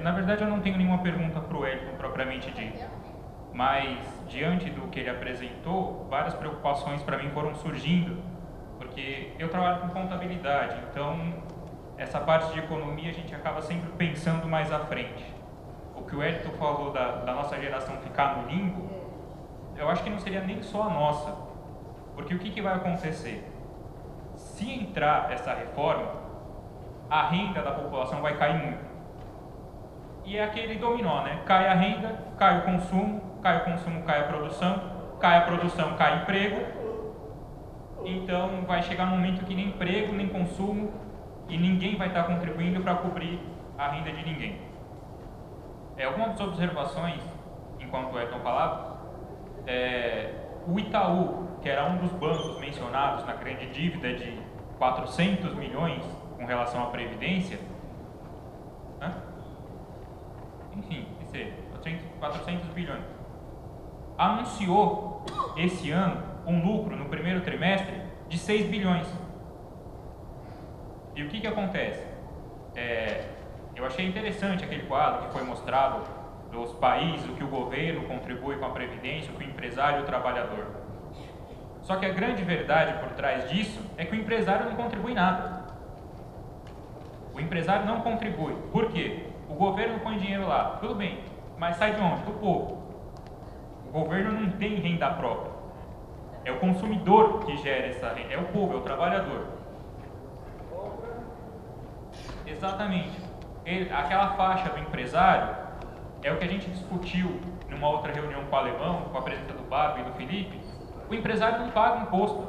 Na verdade, eu não tenho nenhuma pergunta para o Wellington propriamente dito. Mas, diante do que ele apresentou, várias preocupações para mim foram surgindo. Porque eu trabalho com contabilidade, então essa parte de economia a gente acaba sempre pensando mais à frente. O que o Wellington falou da nossa geração ficar no limbo, eu acho que não seria nem só a nossa. Porque o que vai acontecer? Se entrar essa reforma, a renda da população vai cair muito. E é aquele dominó, né? Cai a renda, cai o consumo, cai a produção, cai emprego. Então vai chegar um momento que nem emprego, nem consumo, e ninguém vai estar contribuindo para cobrir a renda de ninguém. Algumas observações, enquanto o Wellington falava, o Itaú, que era um dos bancos mencionados na grande dívida de 400 milhões com relação à Previdência, enfim, 400 bilhões, anunciou esse ano um lucro no primeiro trimestre de 6 bilhões. E o que acontece? Eu achei interessante aquele quadro que foi mostrado dos países, o que o governo contribui com a Previdência, o que o empresário e o trabalhador. Só que a grande verdade por trás disso é que o empresário não contribui nada. O empresário não contribui. Por quê? O governo põe dinheiro lá, tudo bem, mas sai de onde? Do povo. O governo não tem renda própria. É o consumidor que gera essa renda, é o povo, é o trabalhador. Exatamente. Aquela faixa do empresário é o que a gente discutiu numa outra reunião com o Alemão, com a presença do Barbie e do Felipe. O empresário não paga imposto.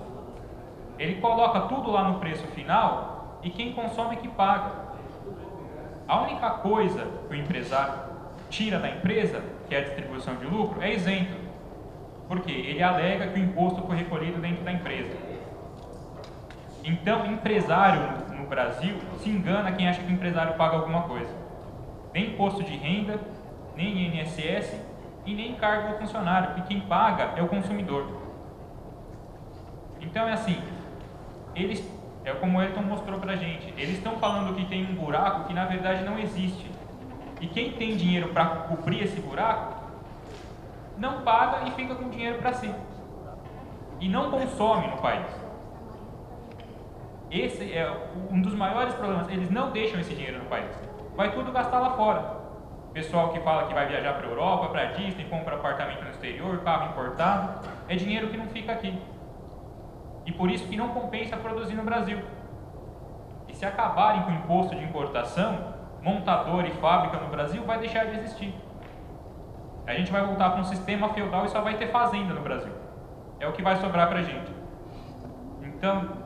Ele coloca tudo lá no preço final e quem consome é que paga. A única coisa que o empresário tira da empresa, que é a distribuição de lucro, é isento. Porque ele alega que o imposto foi recolhido dentro da empresa. Então, empresário no Brasil se engana quem acha que o empresário paga alguma coisa. Nem imposto de renda, nem INSS e nem encargo do funcionário, porque quem paga é o consumidor. Então é assim, como o Wellington mostrou pra gente, eles estão falando que tem um buraco que na verdade não existe. E quem tem dinheiro para cobrir esse buraco, não paga e fica com dinheiro para si. E não consome no país. Esse é um dos maiores problemas, eles não deixam esse dinheiro no país. Vai tudo gastar lá fora. Pessoal que fala que vai viajar para a Europa, para a Disney, compra apartamento no exterior, carro importado, é dinheiro que não fica aqui. E por isso que não compensa produzir no Brasil. E se acabarem com o imposto de importação, montador e fábrica no Brasil vai deixar de existir. A gente vai voltar para um sistema feudal e só vai ter fazenda no Brasil. É o que vai sobrar para a gente. Então,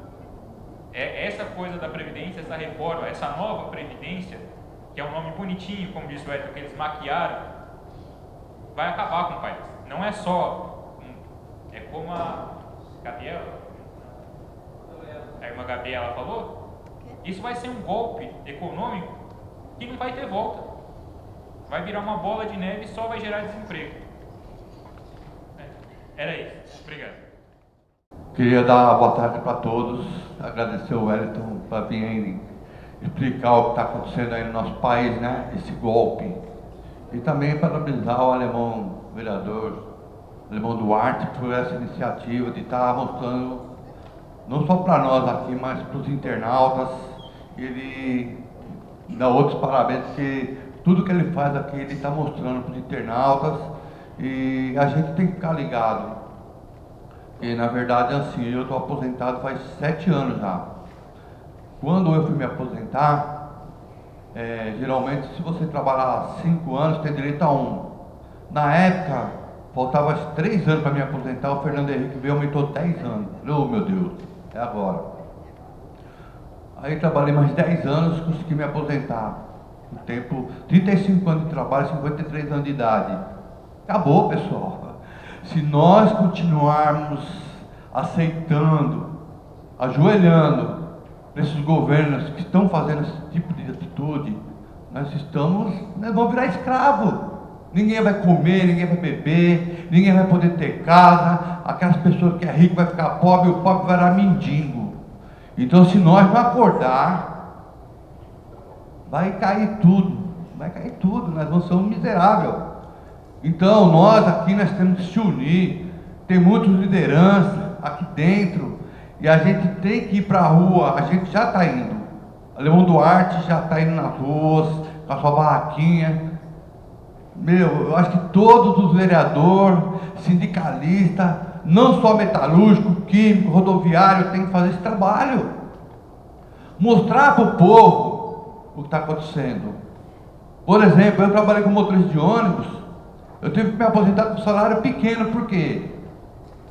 essa coisa da Previdência, essa reforma, essa nova Previdência, que é um nome bonitinho, como disse o Edson, que eles maquiaram, vai acabar com o país. Não é só... É como a Gabriela, a irmã Gabriela falou, isso vai ser um golpe econômico que não vai ter volta. Vai virar uma bola de neve e só vai gerar desemprego. Era isso. Obrigado. Queria dar boa tarde para todos, agradecer o Wellington para vir explicar o que está acontecendo aí no nosso país, né? Esse golpe. E também parabenizar o alemão vereador, Alemão Duarte, por essa iniciativa de estar mostrando, não só para nós aqui, mas para os internautas. Ele dá outros parabéns, porque tudo que ele faz aqui, ele está mostrando para os internautas. E a gente tem que ficar ligado. E na verdade, assim, eu estou aposentado faz 7 anos já. Quando eu fui me aposentar, geralmente se você trabalhar 5 anos, tem direito a 1. Na época, Faltava 3 anos para me aposentar, o Fernando Henrique veio e aumentou 10 anos. Oh, meu Deus, é agora. Aí trabalhei mais 10 anos, consegui me aposentar. No tempo, 35 anos de trabalho, 53 anos de idade. Acabou, pessoal. Se nós continuarmos aceitando, ajoelhando nesses governos que estão fazendo esse tipo de atitude, nós vamos virar escravo. Ninguém vai comer, ninguém vai beber, ninguém vai poder ter casa, aquelas pessoas que é rico vai ficar pobre, o pobre vai virar mendigo. Então, se nós não acordar, vai cair tudo, nós vamos ser um miserável. Então, nós temos que se unir, tem muitas lideranças aqui dentro, e a gente tem que ir para a rua, a gente já está indo. Alemão Duarte já está indo nas ruas, com a sua barraquinha. Eu acho que todos os vereadores, sindicalistas, não só metalúrgico, químico, rodoviário, tem que fazer esse trabalho. Mostrar para o povo o que está acontecendo. Por exemplo, eu trabalhei com motorista de ônibus, eu tive que me aposentar com salário pequeno, por quê?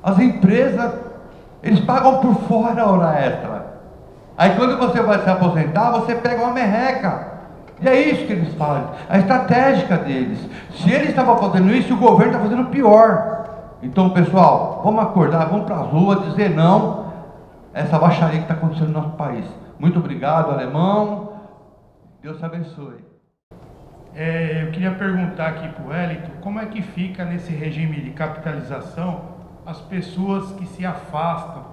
As empresas, eles pagam por fora a hora extra. Aí quando você vai se aposentar, você pega uma merreca. E é isso que eles fazem, a estratégia deles. Se eles estavam fazendo isso, o governo está fazendo pior. Então, pessoal, vamos acordar, vamos para a rua dizer não a essa baixaria que está acontecendo no nosso país. Muito obrigado, Alemão. Deus te abençoe. Eu queria perguntar aqui para o Wellington, como é que fica nesse regime de capitalização as pessoas que se afastam,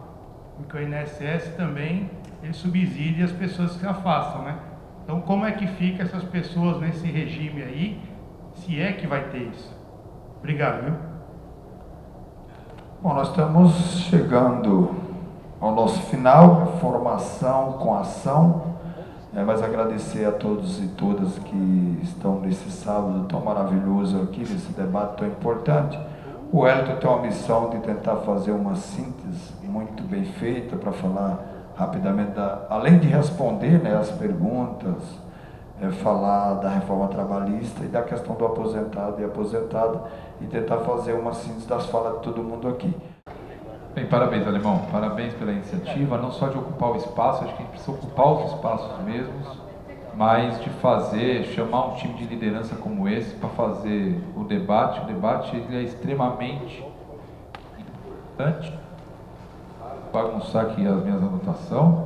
porque o INSS também ele subsidia as pessoas que se afastam, né? Então, como é que fica essas pessoas nesse regime aí, se é que vai ter isso? Obrigado, viu? Bom, nós estamos chegando ao nosso final, formação com ação, mas agradecer a todos e todas que estão nesse sábado tão maravilhoso aqui, nesse debate tão importante. O Wellington tem uma missão de tentar fazer uma síntese muito bem feita para falar rapidamente, além de responder, né, as perguntas, falar da reforma trabalhista e da questão do aposentado e aposentada e tentar fazer uma síntese das falas de todo mundo aqui. Bem, parabéns, Alemão, parabéns pela iniciativa, não só de ocupar o espaço, acho que a gente precisa ocupar os espaços mesmos, mas de chamar um time de liderança como esse para fazer o debate ele é extremamente importante. Bagunçar aqui as minhas anotações.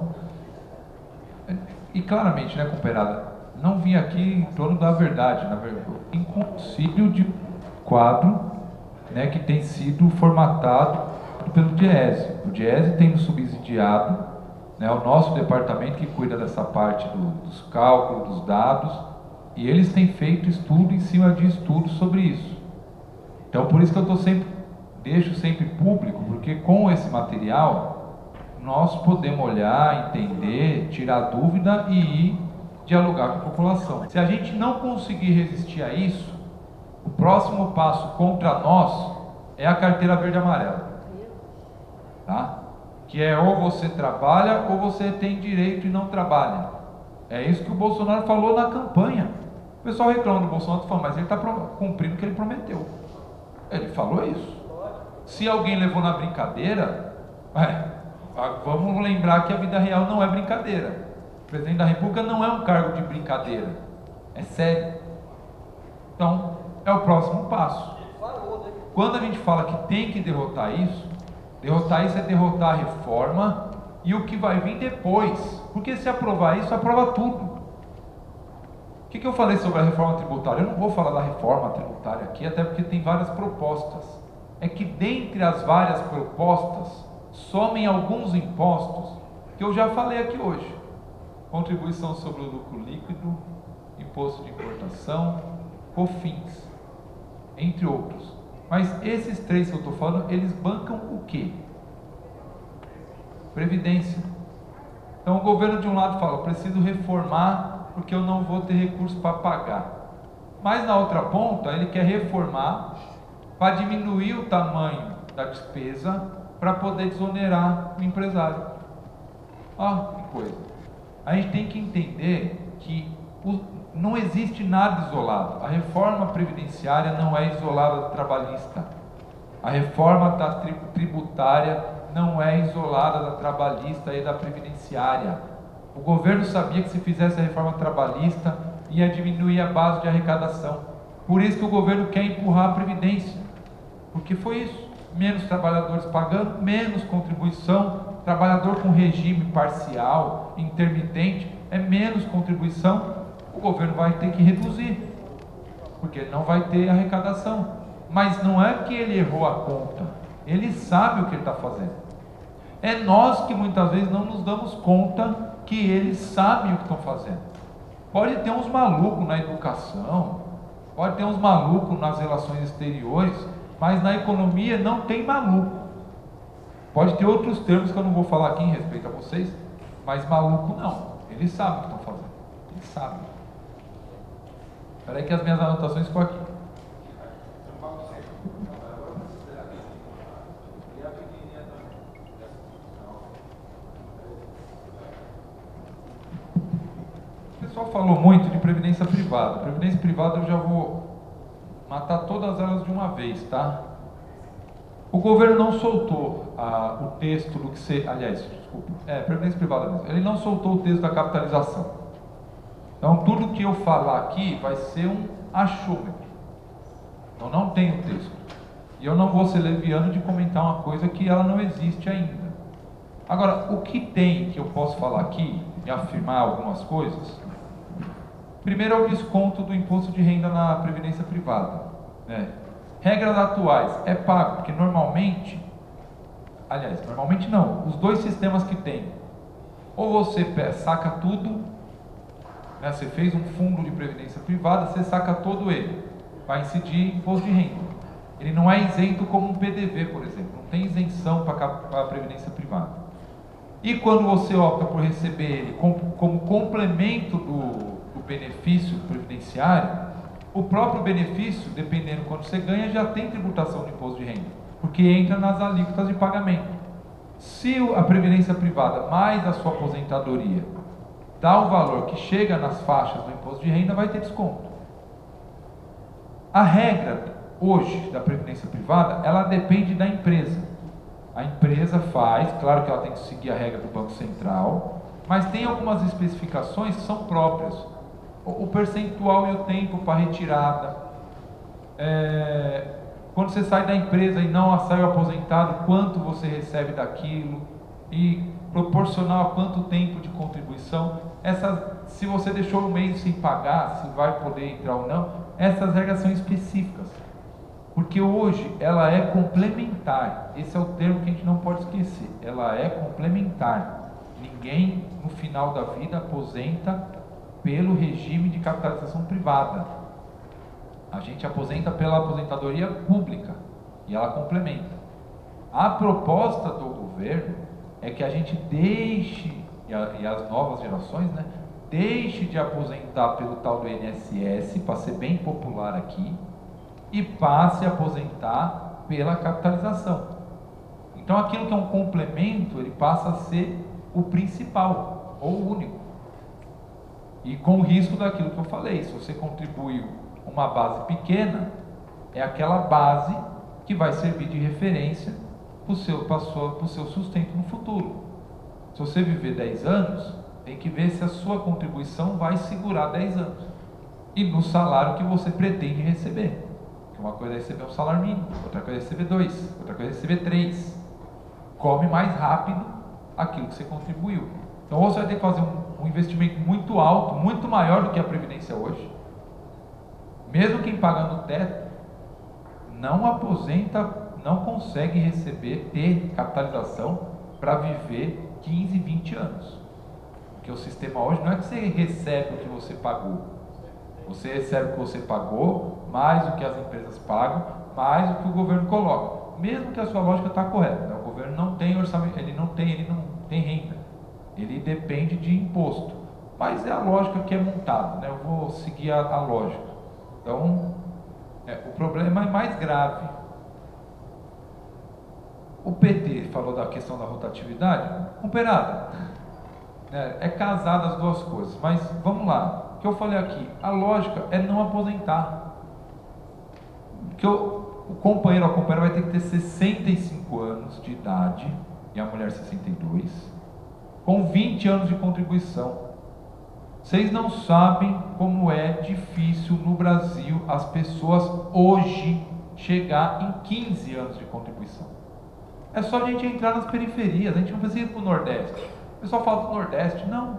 E claramente, né, companheirada, não vim aqui em torno da verdade, na verdade, em concílio de quadro, né, que tem sido formatado pelo DIEESE. O DIEESE tem nos subsidiado, né, o nosso departamento que cuida dessa parte dos cálculos, dos dados, e eles têm feito estudo em cima de estudos sobre isso. Então, por isso que eu deixo sempre público, porque com esse material nós podemos olhar, entender, tirar dúvida e ir dialogar com a população. Se a gente não conseguir resistir a isso, o próximo passo contra nós é a carteira verde e amarela, tá? Que é ou você trabalha ou você tem direito e não trabalha. É isso que o Bolsonaro falou na campanha. O pessoal reclama do Bolsonaro, falando, mas ele está cumprindo o que ele prometeu. Ele falou isso. Se alguém levou na brincadeira, vamos lembrar que a vida real não é brincadeira. O presidente da República não é um cargo de brincadeira, é sério. Então, é o próximo passo. Quando a gente fala que tem que derrotar isso é derrotar a reforma e o que vai vir depois. Porque se aprovar isso, aprova tudo. O que eu falei sobre a reforma tributária? Eu não vou falar da reforma tributária aqui, até porque tem várias propostas. É que dentre as várias propostas, somem alguns impostos que eu já falei aqui hoje. Contribuição sobre o lucro líquido, imposto de importação, COFINS, entre outros. Mas esses três que eu estou falando, eles bancam o quê? Previdência. Então o governo de um lado fala, eu preciso reformar porque eu não vou ter recurso para pagar. Mas na outra ponta, ele quer reformar para diminuir o tamanho da despesa para poder desonerar o empresário. Que coisa. A gente tem que entender que não existe nada isolado. A reforma previdenciária não é isolada do trabalhista. A reforma da tributária não é isolada da trabalhista e da previdenciária. O governo sabia que se fizesse a reforma trabalhista ia diminuir a base de arrecadação. Por isso que o governo quer empurrar a previdência, porque foi isso: menos trabalhadores pagando, menos contribuição. Trabalhador com regime parcial, intermitente, é menos contribuição. O governo vai ter que reduzir, porque ele não vai ter arrecadação. Mas não é que ele errou a conta, ele sabe o que ele está fazendo. É nós que muitas vezes não nos damos conta que eles sabem o que estão fazendo. Pode ter uns malucos na educação, pode ter uns malucos nas relações exteriores, mas na economia não tem maluco. Pode ter outros termos que eu não vou falar aqui em respeito a vocês, mas maluco não. Eles sabem o que estão fazendo. Eles sabem. Espera aí que as minhas anotações ficam aqui. O pessoal falou muito de previdência privada. Previdência privada eu já vou matar todas elas de uma vez, tá? O governo não soltou o texto do que se... Aliás, desculpa, previdência privada mesmo. Ele não soltou o texto da capitalização. Então, tudo que eu falar aqui vai ser um achômetro. Então, não tem o texto. E eu não vou ser leviano de comentar uma coisa que ela não existe ainda. Agora, o que tem que eu posso falar aqui e afirmar algumas coisas? Primeiro é o desconto do imposto de renda na previdência privada, né? Regras atuais, é pago, porque normalmente não, os dois sistemas que tem, ou você saca tudo, né, você fez um fundo de previdência privada, você saca todo ele, vai incidir imposto de renda. Ele não é isento como um PDV, por exemplo, não tem isenção para a previdência privada. E quando você opta por receber ele como complemento do benefício previdenciário, o próprio benefício, dependendo de quanto você ganha, já tem tributação de imposto de renda, porque entra nas alíquotas de pagamento. Se a previdência privada mais a sua aposentadoria dá o valor que chega nas faixas do imposto de renda, vai ter desconto. A regra hoje da previdência privada, ela depende da empresa. A empresa faz, claro que ela tem que seguir a regra do Banco Central, mas tem algumas especificações que são próprias. O percentual e o tempo para retirada, quando você sai da empresa e não saiu aposentado, quanto você recebe daquilo, e proporcional a quanto tempo de contribuição. Se você deixou um mês sem pagar, se vai poder entrar ou não, essas regras são específicas, porque hoje ela é complementar. Esse é o termo que a gente não pode esquecer, ela é complementar. Ninguém no final da vida aposenta pelo regime de capitalização privada. A gente aposenta pela aposentadoria pública e ela complementa. A proposta do governo é que a gente deixe, e as novas gerações, né, deixe de aposentar pelo tal do INSS, para ser bem popular aqui, e passe a aposentar pela capitalização. Então aquilo que é um complemento, ele passa a ser o principal, ou o único. E com o risco daquilo que eu falei, se você contribuiu uma base pequena, é aquela base que vai servir de referência para o seu sustento no futuro. Se você viver 10 anos, tem que ver se a sua contribuição vai segurar 10 anos. E no salário que você pretende receber. Porque uma coisa é receber um salário mínimo, outra coisa é receber 2, outra coisa é receber 3. Come mais rápido aquilo que você contribuiu. Então, ou você vai ter que fazer um investimento muito alto, muito maior do que a Previdência hoje. Mesmo quem paga no teto, não aposenta, não consegue ter capitalização para viver 15, 20 anos. Porque o sistema hoje não é que você recebe o que você pagou. Você recebe o que você pagou, mais o que as empresas pagam, mais o que o governo coloca. Mesmo que a sua lógica está correta, né? O governo não tem orçamento, ele não tem renda. Ele depende de imposto, mas é a lógica que é montada, né? Eu vou seguir a lógica. Então, o problema é mais grave. O PT falou da questão da rotatividade, comparada, né? É casada as duas coisas, mas vamos lá. O que eu falei aqui, a lógica é não aposentar. o companheiro ou a companheira vai ter que ter 65 anos de idade, e a mulher 62, com 20 anos de contribuição. Vocês não sabem como é difícil no Brasil as pessoas hoje chegar em 15 anos de contribuição. É só a gente entrar nas periferias, a gente não precisa ir para o Nordeste. O pessoal fala do Nordeste, não.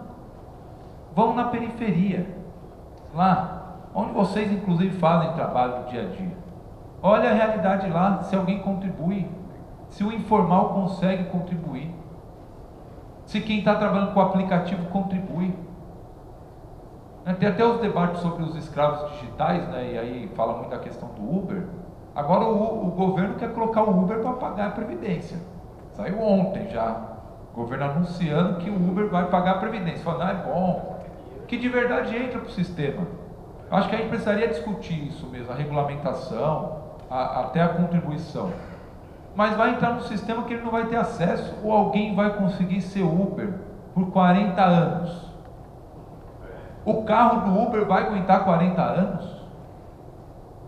Vão na periferia, lá, onde vocês inclusive fazem trabalho do dia a dia. Olha a realidade lá, se alguém contribui, se o informal consegue contribuir, se quem está trabalhando com o aplicativo contribui. Tem até os debates sobre os escravos digitais, né? E aí fala muito da questão do Uber. Agora o governo quer colocar o Uber para pagar a Previdência. Saiu ontem já, o governo anunciando que o Uber vai pagar a Previdência. Falando, é bom, que de verdade entra para o sistema. Eu acho que a gente precisaria discutir isso mesmo, a regulamentação, até a contribuição. Mas vai entrar no sistema que ele não vai ter acesso, ou alguém vai conseguir ser Uber por 40 anos. O carro do Uber vai aguentar 40 anos?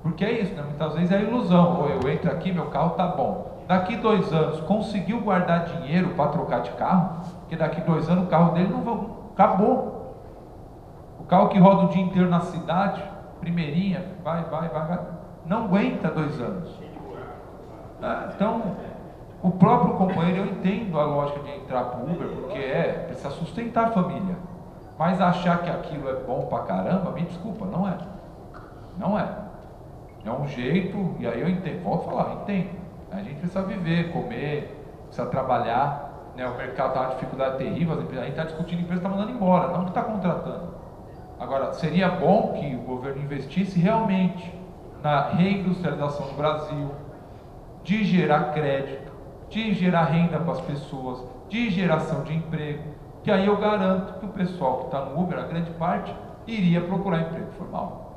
Porque é isso, né? Muitas vezes é ilusão. Ou eu entro aqui, meu carro tá bom. Daqui 2 anos, conseguiu guardar dinheiro para trocar de carro? Porque daqui 2 anos o carro dele não vai... acabou. O carro que roda o dia inteiro na cidade, primeirinha, vai, não aguenta 2 anos. Então, o próprio companheiro, eu entendo a lógica de entrar para o Uber, porque precisa sustentar a família. Mas achar que aquilo é bom pra caramba, me desculpa, não é. Não é. É um jeito, e aí eu entendo, volto a falar, entendo. A gente precisa viver, comer, precisa trabalhar, né? O mercado está uma dificuldade terrível, a gente está discutindo, a empresa está mandando embora, não que está contratando. Agora, seria bom que o governo investisse realmente na reindustrialização do Brasil, de gerar crédito, de gerar renda para as pessoas, de geração de emprego, que aí eu garanto que o pessoal que está no Uber, a grande parte, iria procurar emprego formal.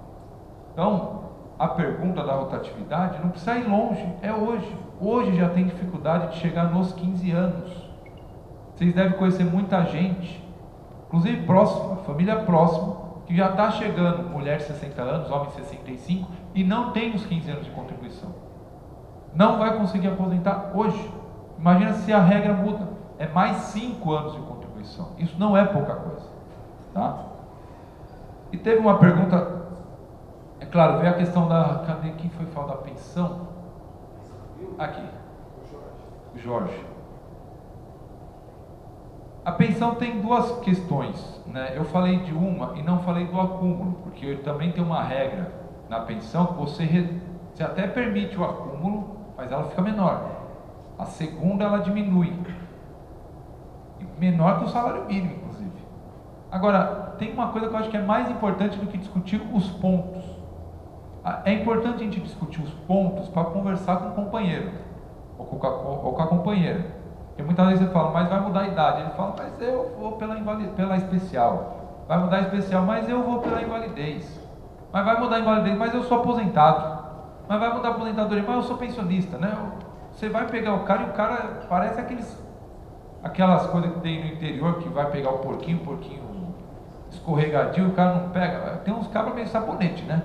Então, a pergunta da rotatividade não precisa ir longe, é hoje. Hoje já tem dificuldade de chegar nos 15 anos. Vocês devem conhecer muita gente, inclusive próxima, família próxima, que já está chegando, mulher de 60 anos, homem de 65, e não tem os 15 anos de contribuição. Não vai conseguir aposentar hoje. Imagina se a regra muda, é mais 5 anos de contribuição. Isso não é pouca coisa, tá? E teve uma pergunta, é claro, veio a questão da, cadê, quem foi falar da pensão? Aqui, o Jorge. A pensão tem 2 questões, né? Eu falei de uma e não falei do acúmulo, porque também tem uma regra na pensão que você até permite o acúmulo, mas ela fica menor. A segunda ela diminui, menor que o salário mínimo, inclusive. Agora, tem uma coisa que eu acho que é mais importante do que discutir os pontos. É importante a gente discutir os pontos para conversar com o companheiro ou com a companheira. Porque muitas vezes você fala, mas vai mudar a idade. Ele fala, mas eu vou pela especial. Vai mudar a especial, mas eu vou pela invalidez. Mas vai mudar a invalidez, mas eu sou aposentado. Mas vai mudar a aposentadoria, mas eu sou pensionista, né? Você vai pegar o cara e o cara parece aquelas coisas que tem no interior que vai pegar o porquinho escorregadio, o cara não pega. Tem uns cabras meio sabonete, né?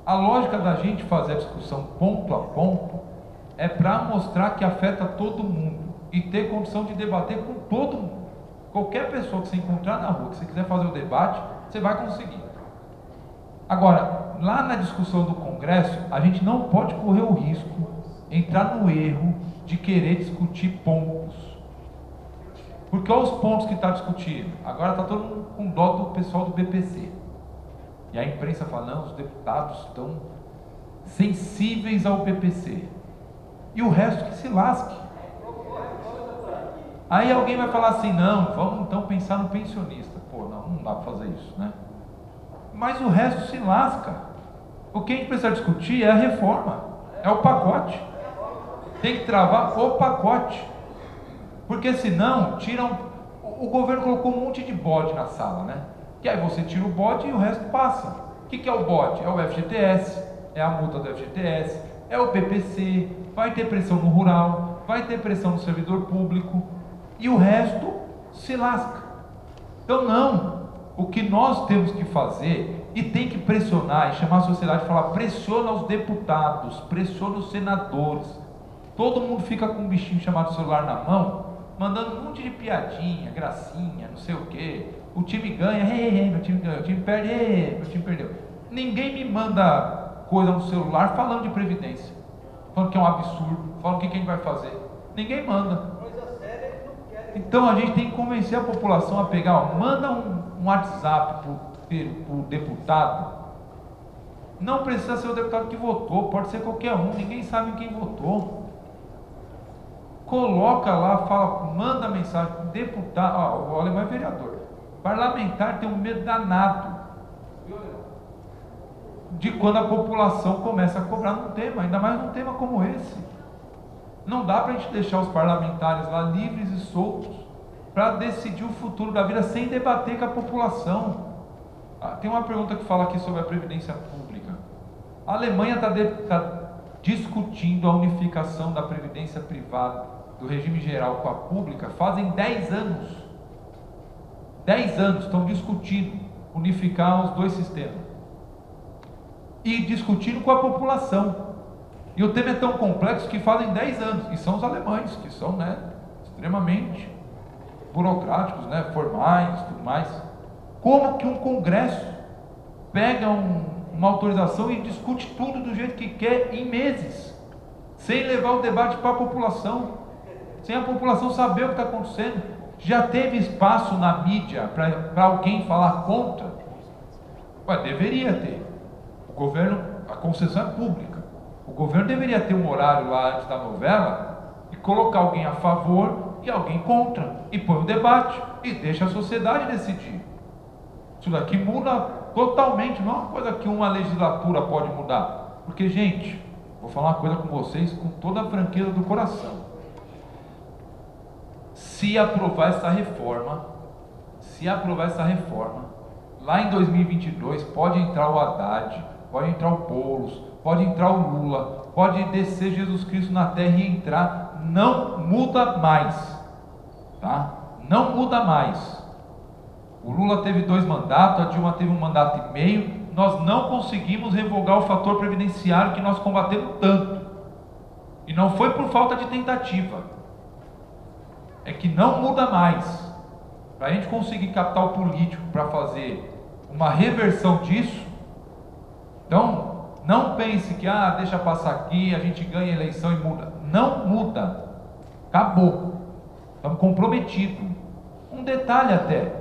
A lógica da gente fazer a discussão ponto a ponto é para mostrar que afeta todo mundo e ter condição de debater com todo mundo. Qualquer pessoa que você encontrar na rua, que você quiser fazer o debate, você vai conseguir. Agora, lá na discussão do Congresso, a gente não pode correr o risco, entrar no erro de querer discutir pontos. Porque olha os pontos que está discutindo. Agora está todo mundo com dó do pessoal do BPC. E a imprensa fala, não, os deputados estão sensíveis ao BPC. E o resto que se lasque. Aí alguém vai falar assim, não, vamos então pensar no pensionista. Pô, não dá para fazer isso, né? Mas o resto se lasca. O que a gente precisa discutir é a reforma, é o pacote. Tem que travar o pacote. Porque senão, o governo colocou um monte de bode na sala, né? Que aí você tira o bode e o resto passa. O que é o bode? É o FGTS, é a multa do FGTS, é o PPC, vai ter pressão no rural, vai ter pressão no servidor público, e o resto se lasca. Então não, O que nós temos que fazer, e tem que pressionar, e chamar a sociedade e falar, pressiona os deputados, pressiona os senadores. Todo mundo fica com um bichinho chamado celular na mão, mandando um monte de piadinha, gracinha, não sei o quê. O time ganha, meu time ganha, o time perde, meu time perdeu. Ninguém me manda coisa no celular falando de previdência, falando que é um absurdo, falando o que a gente vai fazer. Ninguém manda. Então a gente tem que convencer a população a pegar, ó, manda um WhatsApp para o deputado. Não precisa ser o deputado que votou, pode ser qualquer um, ninguém sabe quem votou. Coloca lá, fala, manda mensagem, deputado, ó, o Alemão é vereador. Parlamentar tem um medo danado de quando a população começa a cobrar num tema, ainda mais num tema como esse. Não dá para a gente deixar os parlamentares lá livres e soltos para decidir o futuro da vida sem debater com a população. Tem uma pergunta que fala aqui sobre a previdência pública. A Alemanha está discutindo a unificação da previdência privada, do regime geral com a pública, fazem 10 anos. 10 anos estão discutindo unificar os dois sistemas. E discutindo com a população. E o tema é tão complexo que fazem 10 anos, e são os alemães, que são, né, extremamente burocráticos, né, formais, tudo mais. Como que um congresso pega uma autorização e discute tudo do jeito que quer em meses, sem levar o debate para a população, sem a população saber o que está acontecendo? Já teve espaço na mídia para alguém falar contra? Ué, deveria ter. O governo, a concessão é pública. O governo deveria ter um horário lá antes da novela e colocar alguém a favor e alguém contra, e põe um debate e deixa a sociedade decidir. Isso daqui muda totalmente, não é uma coisa que uma legislatura pode mudar. Porque, gente, vou falar uma coisa com vocês com toda a franqueza do coração. Se aprovar essa reforma, lá em 2022 pode entrar o Haddad, pode entrar o Boulos, pode entrar o Lula, pode descer Jesus Cristo na terra e entrar, não muda mais, tá? Não muda mais. O Lula teve 2 mandatos, a Dilma teve 1 mandato e meio, nós não conseguimos revogar o fator previdenciário que nós combatemos tanto, e não foi por falta de tentativa, é que não muda mais. Para a gente conseguir capital político para fazer uma reversão disso, então não pense que deixa passar aqui, a gente ganha a eleição e muda. Não muda, acabou, estamos comprometidos. Um detalhe até,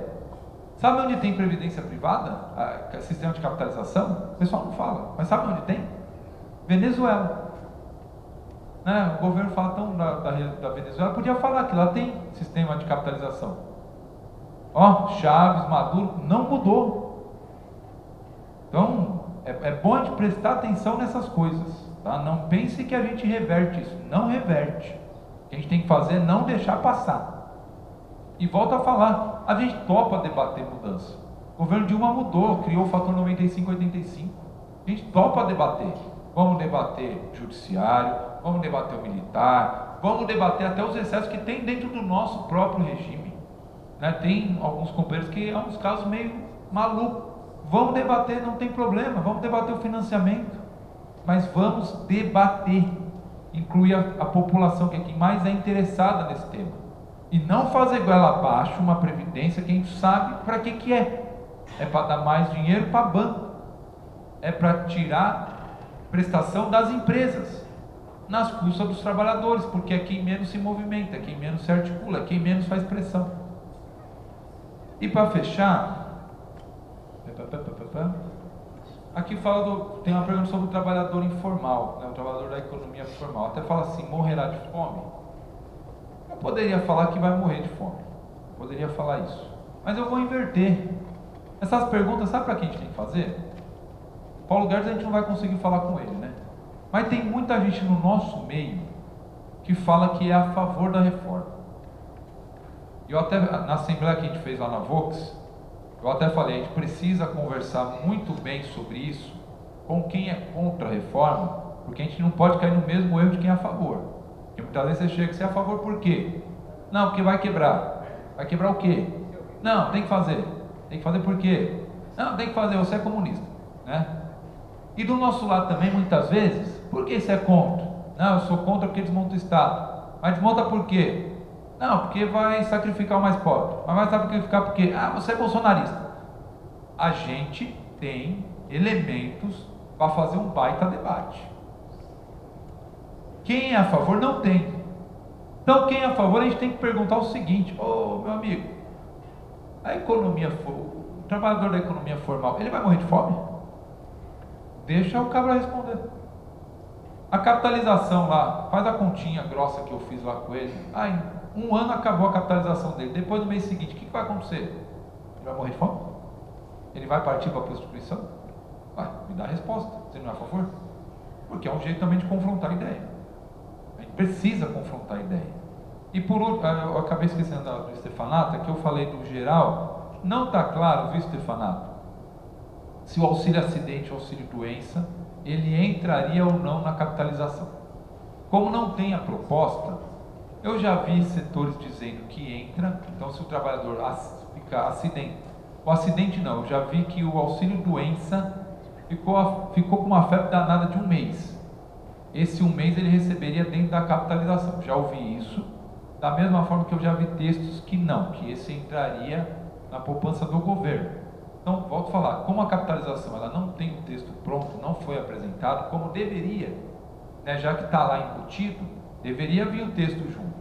sabe onde tem previdência privada, sistema de capitalização? O pessoal não fala, mas sabe onde tem? Venezuela. Né? O governo fala tão da Venezuela, podia falar que lá tem sistema de capitalização. Ó, Chaves, Maduro, não mudou. Então é bom a gente prestar atenção nessas coisas, tá? Não pense que a gente reverte isso, não reverte. O que a gente tem que fazer é não deixar passar. E volto a falar, a gente topa debater mudança. O governo Dilma mudou, criou o fator 95-85. A gente topa debater. Vamos debater judiciário, vamos debater o militar, vamos debater até os excessos que tem dentro do nosso próprio regime, né? Tem alguns companheiros que é uns casos meio malucos. Vamos debater, não tem problema, vamos debater o financiamento, mas vamos debater, incluir a população, que é quem mais é interessada nesse tema, e não fazer goela abaixo uma previdência que a gente sabe para que é. É para dar mais dinheiro para banco, é para tirar prestação das empresas nas custas dos trabalhadores, porque é quem menos se movimenta, é quem menos se articula, é quem menos faz pressão. E para fechar, aqui fala tem uma pergunta sobre o trabalhador informal, né, o trabalhador da economia formal. Até fala assim, morrerá de fome? Eu poderia falar que vai morrer de fome, poderia falar isso, mas eu vou inverter. Essas perguntas, sabe para quem a gente tem que fazer? Paulo Guedes a gente não vai conseguir falar com ele, né? Mas tem muita gente no nosso meio que fala que é a favor da reforma. Eu até, na assembleia que a gente fez lá na Vox, eu até falei, a gente precisa conversar muito bem sobre isso com quem é contra a reforma, porque a gente não pode cair no mesmo erro de quem é a favor. Porque muitas vezes você chega e você é a favor por quê? Não, porque vai quebrar. Vai quebrar o quê? Não, tem que fazer. Tem que fazer por quê? Não, tem que fazer, você é comunista, né? E do nosso lado também, muitas vezes, por que você é contra? Não, eu sou contra porque desmonta o Estado. Mas desmonta por quê? Não, porque vai sacrificar o mais pobre. Mas vai sacrificar por quê? Ah, você é bolsonarista. A gente tem elementos para fazer um baita debate. Quem é a favor não tem. Então quem é a favor, a gente tem que perguntar o seguinte: ô meu amigo, a economia, o trabalhador da economia formal, ele vai morrer de fome? Deixa o cabra responder. A capitalização lá, faz a continha grossa que eu fiz lá com ele. Em um ano acabou a capitalização dele. Depois no mês seguinte, o que vai acontecer? Ele vai morrer de fome? Ele vai partir para a prostituição? Me dá a resposta. Você não é a favor? Porque é um jeito também de confrontar a ideia. A gente precisa confrontar a ideia. E por último, eu acabei esquecendo do Stefanato, que eu falei do geral. Não está claro, viu, Stefanato, se o auxílio acidente ou auxílio doença, ele entraria ou não na capitalização. Como não tem a proposta, eu já vi setores dizendo que entra. Então, se o trabalhador ficar acidente, o acidente não, eu já vi que o auxílio doença ficou com uma febre danada de um mês. Esse um mês ele receberia dentro da capitalização. Já ouvi isso. Da mesma forma que eu já vi textos que não, que esse entraria na poupança do governo. Então, volto a falar, como a capitalização ela não tem o texto pronto, não foi apresentado como deveria, né, já que está lá embutido, deveria vir o texto junto.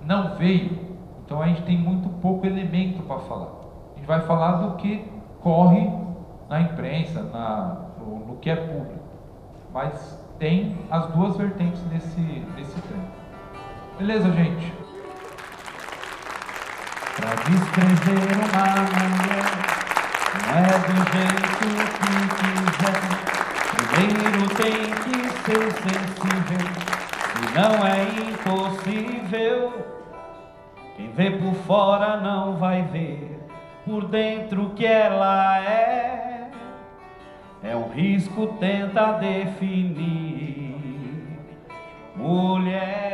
Não veio, então a gente tem muito pouco elemento para falar. A gente vai falar do que corre na imprensa, no que é público. Mas tem as duas vertentes nesse tema. Beleza, gente? Para descrever uma mulher, não é do jeito que quiser. Primeiro tem que ser sensível, senão é impossível. Quem vê por fora não vai ver por dentro que ela é. É um risco, tenta definir mulher.